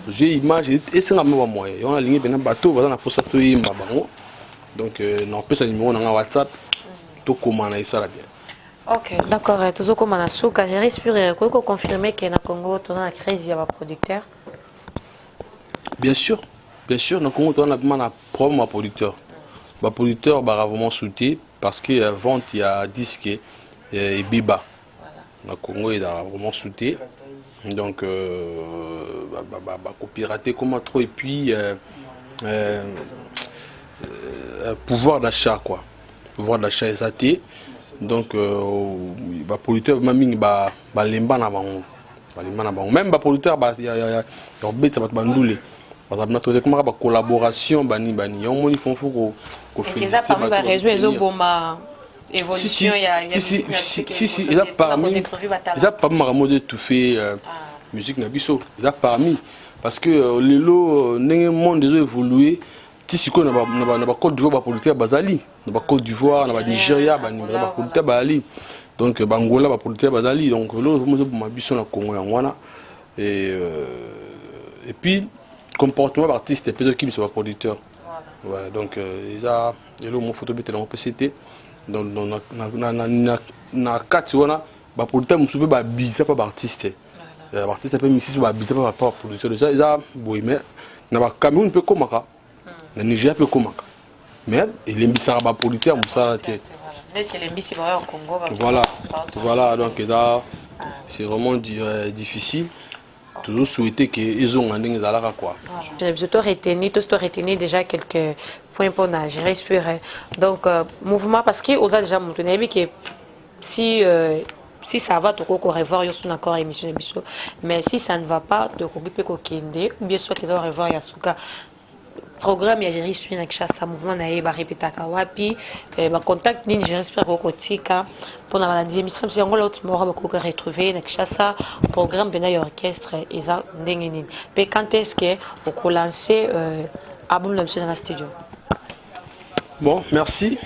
j'ai image et c'est un moment moyen on a ligné ben bateau voilà pour ça tout yimba bango donc non peut ça numéro na WhatsApp to comment ça la bien OK d'accord toujours comme na souka j'ai respiré quoi confirmer que na Congo to na crise ya ba producteur bien sûr na Congo to na demande promo producteur ba producteur ba vraiment soutien parce que vente il y a disque et biba na Congo il a vraiment soutien donc pirater comment trop et puis pouvoir d'achat quoi pouvoir d'achat exacté donc producteur même lemba na bango même producteur ya bête ça bandule parce que notre comment collaboration bani on moni font ko féliciter ba réseau ezoboma évolution si il a parmi de tout fait musique na biso il a parmi parce que le lot n'est monde évolué ti sikoyo na ba Côte d'Ivoire ba producteur bazali na ba Côte d'Ivoire na ba Nigeria ba producteur bazali donc bangola ba producteur bazali donc lo mo ma biso na Congo yangwana et puis comportement d'artiste et peut-être qui sont producteur ouais donc ils a le mon photo bête dans mon PCT donc na kati wana ba producteur mo soube ba bisa pas artiste artiste peut mixer ba bisa pas producteur déjà ils a boymer na ba Cameroun peut komaka na Nigeria peut komaka mais il embisa ba producteur mo ça tête voilà donc c'est vraiment difficile toujours souhaiter qu'ils ont un dingue zalaka quoi. Je dois retenir déjà quelques points pour nager, respirer. Donc mouvement parce que aux a déjà montré que si ça va tu peux revoir sur encore émission mais si ça ne va pas tu peux kokende ou bien soit tu dois revoir yasuka programme ya respire na kishasa mouvement na yeba répéter kawapi ba contact ni je respire ko kotika pour na balandi émission si ngolo tumora ba ko retrouver na kishasa programme bena ya orchestre eza ndenge nini pe quand est-ce que on lancer album na dans studio. Bon merci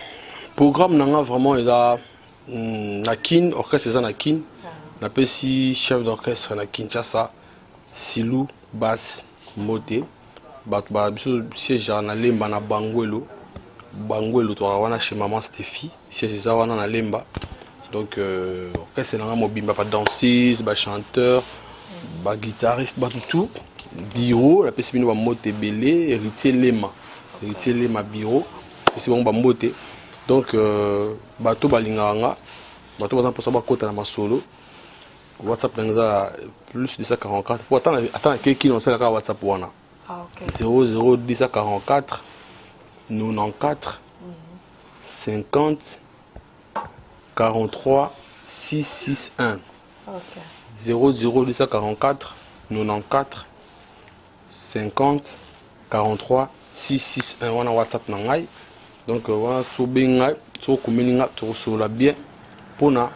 programme nanga vraiment eza na kin orchestre eza na kin na pesi chef d'orchestre na Kinshasa Silou basse moté ba biso siège na lemba na Bangwelo to wana chez maman Stéphie siège za wana na lemba donc orchestre na mobimba ba danseuse ba chanteur ba guitariste ba tout bureau la pesi bino ba moté belé héritier lema bureau c'est bon ba moté donc bato balinganga bato bazan pour savoir kota na masolo WhatsApp na plus de 144 pour attendre quelqu'un on sait la WhatsApp wana. Ah, okay. 00 94 50 43 661 okay. 00 244 94 50 43 661 wana WhatsApp na ngai donc wana to benga to komeninga to sola bien pona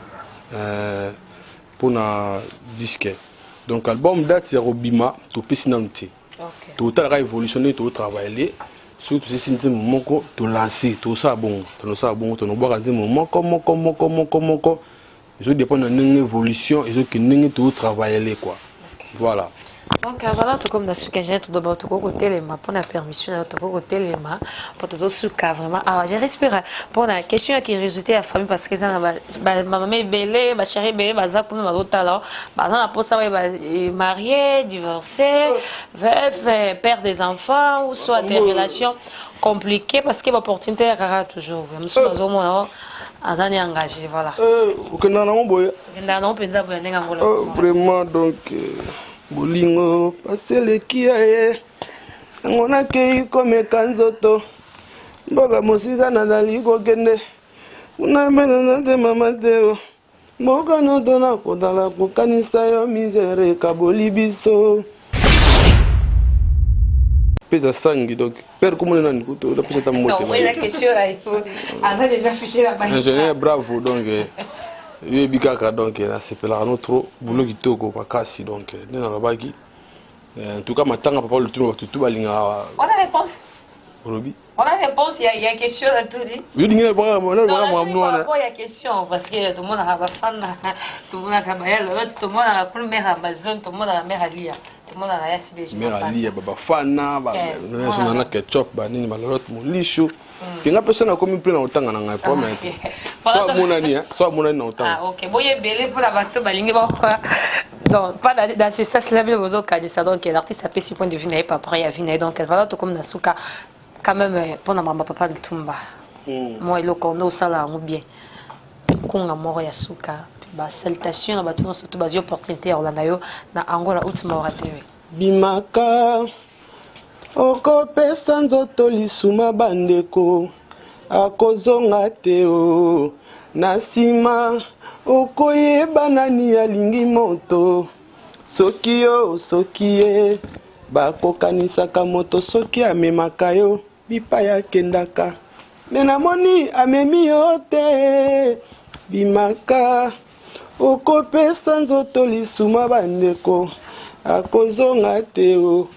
disque donc album date ya Robima to pesina nti tout à évolutionné tout travailler surtout si c'est un moment to lancer tout ça bon to no boire un moment comme je dépend d'une évolution et je que tout travailler quoi voilà. Donc voilà tout comme dans ce que j'ai tout d'abord tout côté les mains pour la permission tout côté les mains pour tout ce cas vraiment alors j'ai respiré pour la question à curiosité à famille parce que ça maman belle ma chérie belle baza pour nous autre alors baza pour ça marié divorcé veuf père des enfants ou soit des relations compliquées parce que l'opportunité est toujours monsieur bazo moi azani engagé voilà vraiment donc bolingo paselekia ye ngona kei komeka nzoto mboka mosika nazali kokende kuna mena te mama teo mboka noto na kodala kokanisa yo misere kaboli biso pesa sangi donc père comment on a une couteau la pesa ta moto la question là il faut a déjà fiché la balle ingénieur bravo donc bikaka donc là c'est là notre boulot qui toko pa kasi donc na babaki en tout cas matanga papa le tout balinga on a réponse Robi on a réponse il y a question là tout dit oui dingue pas moi il y a question parce que tout le monde a ba fan tout le monde a kabayel l'autre tout le monde a pour mère Amazon tout le monde a mère Alia tout le monde a yasi déjà mère Alia baba fana ba na ketchup ba nini ba l'autre molisho kinga personne comme plein otanga na ngai problème soit monani na otanga ah OK boye belé pour la bateau balingi ba donc pas dans ce sens là vous au ça donc l'artiste a fait 6 points de vue n'est pas prêt à venir donc voilà tout comme Nasuka quand même pour na maman papa Lutumba moi il kondo sala ngo bien konga moro ya suka ba salutation na bato surtout ba opportunité Orlando yo na Angola ultima ora TV bimaka okopesa nzoto lisuma bandeko akozonga te o na nsima okoyeba nani alingi moto soki ye bakokanisaka moto soki amemaka yo bipa ya kendaka me namoni amemi yo te bimaka okopesa nzoto lisuma bandeko akozonga te o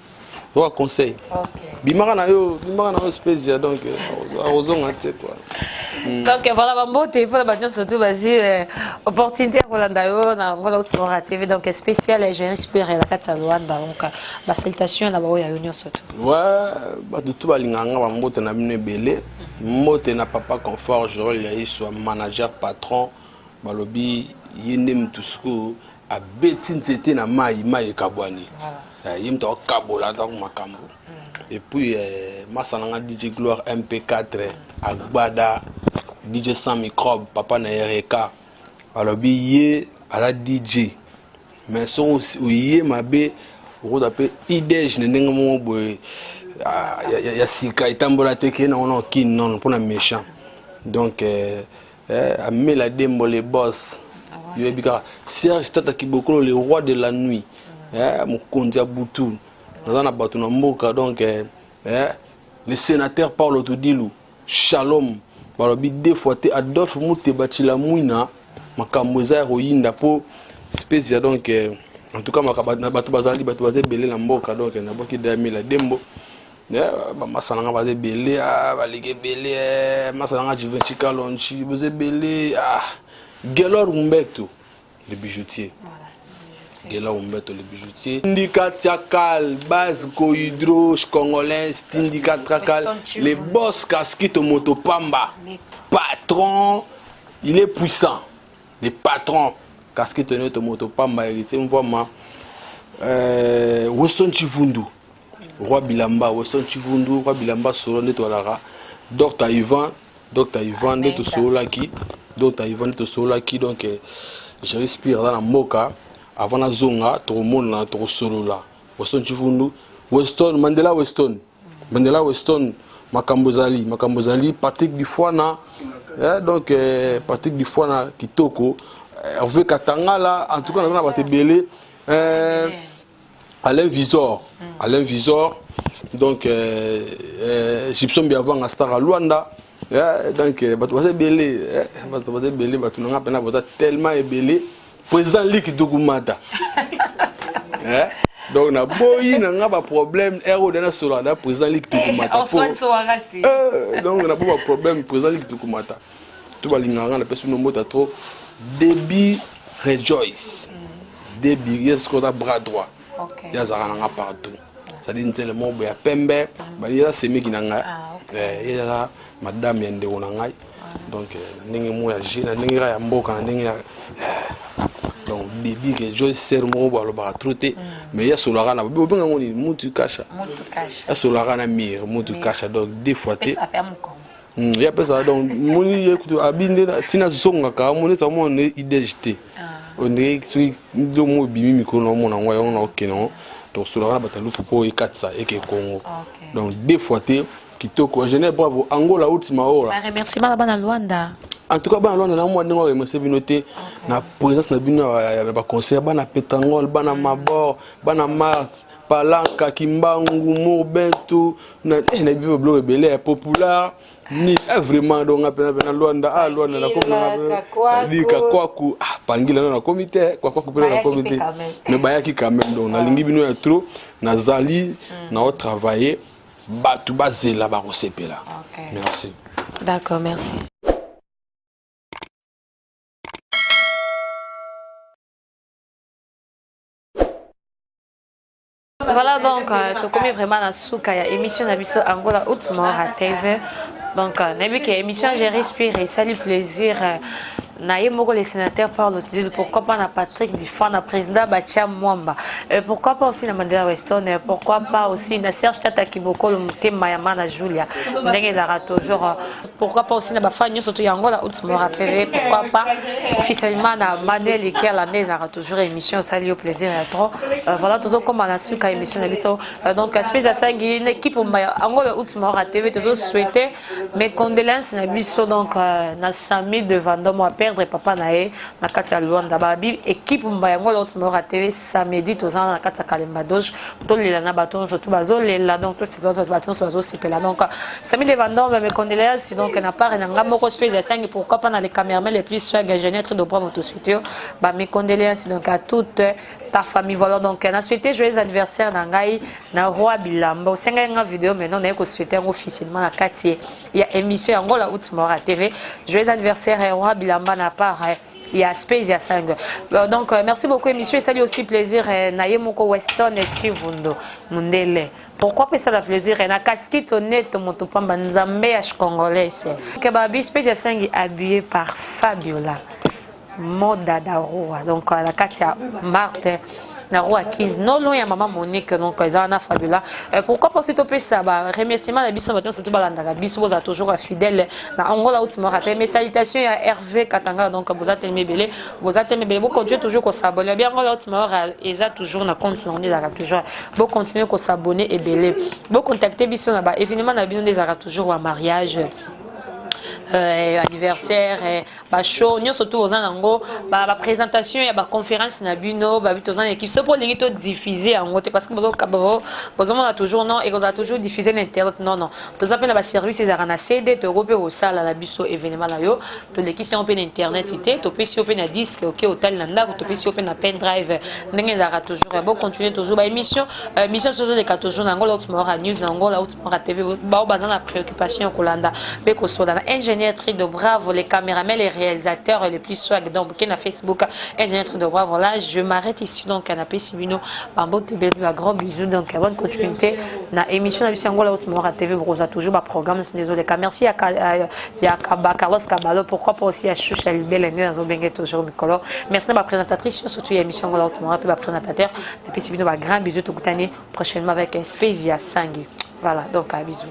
conseil. OK. bimaka na yo spécial donc arrosons un quoi. Donc voilà, bon téléphone maintenant surtout vas-y opportunité Rolanda yo na voilà Ultima TV donc spécial je respire la kata Luanda donc ba salutation na ba ya union surtout. Ouais, ba tout ba linganga ba mbote na bino belé, mbote na papa confort Joël ya soit manager patron balobi yende mtusko a beti nzete na mai kabwani. Yimta kabola ta makambo. Et puis masananga DJ Gloire MP4 Agbada DJ sans microbe papa na RK alobi ye ala DJ mais son yé mabe on appelle idée ne ndenge mo boy ya sika itambola teke na on kin non pour na méchant donc amé la dembo les boss yo bika Serge Tata Kibokolo le roi de la nuit mokonzi ya butu na bato na mboka donc le sénateur Paulo Tudilu Shalom balobi deux fois te Adolphe Mutebachila Mouina makambo za royinda po spécial donc en tout cas bato bazali belé na mboka donc na boki dami la dembo ba masalanga bazé belé ba ligue belé masalanga Juventus Kalonchi bazé belé Gelor Umbeto le bijoutier. Gela Umbeto le bijoutier. Syndicat Tiakal, base Hydro, Congolais, Syndicat Trakal, les boss casquette Motopamba. Patron, il est puissant. Les patrons casquette Motopamba, héritier, on voit moi. Weston Chivundu, Roi Bilamba, Weston Chivundu, Roi Bilamba, Solo Netolara, Dr. Ivan, Neto Solaki, Dr. Ivan Neto Solaki, donc je respire dans la moka. Avant la zonga, tout le monde là, tout solo là. Weston Chivundu, Mandela Weston, Makambozali, Patrick Dufwana, donc Patrick Dufwana, Kitoko, Hervé Katanga là, en tout cas on a battu belé, Alain Visor, donc Gibson Biavang à Star à Luanda, donc battu belé, tellement belé. Président Lik Dougumata. Donc, on a un problème. Président Lik Dougumata. Donc, on a pas de problème. Président Lik Dougumata. Tout le monde a trop. Débit rejoice. Débit, il y a bras droit. Il y a partout. Ça dit que le monde est pembe. Il y a des qui il y a madame Yende Onangai. Donc, donc débit que je sais mon boire le bar trotter mais il y a sur la rana on dit mutu cacha sur la rana mire mutu cacha donc des fois il y a pas ça donc mon écoute abinde tina songa ka mon ça mon idée on est sur le mot bimi micro non mon envoyé on OK non donc sur la rana batalu faut et 4 ça et que Congo donc des fois kitoko je n'ai bravo Angola Ultima hora remerciement là-bas dans Luanda. En tout cas, on a la présence de concert, bana Petangol, bana Mabor, bana Mart, Palanka, Kimbangu, Mourbentou, na blog belé populaire, ni vraiment donc appelé Luanda, Luanda la communauté, Kakwaku, Pangila na comité, Kakwaku na comité, mais bayaki quand même donc na lingi bino ya trop, na zali, na au travailler, batu bazela ba recépela. Merci. D'accord, merci. Voilà donc, tu connais vraiment la souka émission d'Abisso Angola Ultima TV. Donc, l'émission j'ai respiré, ça lui plaisir. Les sénateurs parlent de pourquoi pas na Patrick Dufwana, président Bachia Mwamba, pourquoi pas aussi na Mandela Weston, pourquoi pas aussi na Serge Tata Kibokolo Mutema Yama na Julia, toujours, pourquoi pas aussi na Bafani surtout Angola Ultima TV, pourquoi pas officiellement na Manuel Iker l'année ça toujours émission ça lui au plaisir trop. Voilà toujours comme on a su qu'à émission d'Abisso. Donc espèce à sangi une équipe Angola Ultima TV toujours souhaiter mes condoléances na Bisso donc na Sami de Vendôme perdre papa nae na kati ya Luanda babi équipe mbayango l'autre mort à TV samedi tozana na kati ya Kalemba Doge to lela na baton surtout bazo lela donc to c'est baton bazo sepela donc samedi les vendeurs mes condoléances donc na part na ngamoko espèce de 5 pourquoi pas dans les caméramans les plus swag ingénieur de bravo tout suite ba mes condoléances donc à toute ta famille voilà donc na souhaité joyeux anniversaire na ngai na roi Bilamba o senga nga vidéo mais non na ko souhaiter officiellement na kati ya émission yango la Haute Mora TV joyeux anniversaire roi Bilamba na part il y a space il y a 5 donc merci beaucoup émission et salut aussi plaisir naye moko Weston et Chivundo Mundele. Pourquoi pas ça la plaisir na casquette honnête mon tout pamba nzambe ya congolais que babi space ya 5 habillé par Fabiola Moda da Roi donc la Katia Marthe na Roi 15 non loin ya maman Monique donc ils ont Fabiola pourquoi pas si topé ça ba remerciement la biso maintenant surtout balanda biso vous a toujours fidèle na Angola Haute Mora TV mes salutations à Hervé Katanga donc vous êtes belé vous continuez toujours ko s'abonner bien Angola Haute Mora ils a toujours na compte on est toujours vous continuez ko s'abonner et belé vous contacter biso na ba événement na bino des toujours à mariage anniversaire ba show nous surtout aux anango ba présentation et ba conférence na bino ba bito en équipe c'est pour les to diffuser en côté parce que besoin on a toujours non et on a toujours diffusé l'internet non tous appels ba service les arana CD to européen au salle la biso événement là yo to les qui sont open internet cité to pesi open à disque OK hôtel nanda to pesi open à pen drive ndenge zara toujours bon continuer toujours ba émission sur les 14 jours na Haute Mora news na Haute Mora TV ba bazana la préoccupation kolanda be ko so ingénieur de bravo les caméramans les réalisateurs les plus swag donc na Facebook ingénieur de bravo là je m'arrête ici donc canapé Sibino Bambo TV un gros bisou donc bonne continuité na émission na Angola Haute Mora TV brosa toujours ba programme désolé merci à Carlos Caballo pourquoi pas aussi à Choucha Libel dans Obengé toujours Mikolo merci à ma présentatrice surtout émission Angola Haute Mora puis ma présentateur depuis Sibino ba grand bisou tout année prochainement avec Spezia Sangi voilà donc un bisou.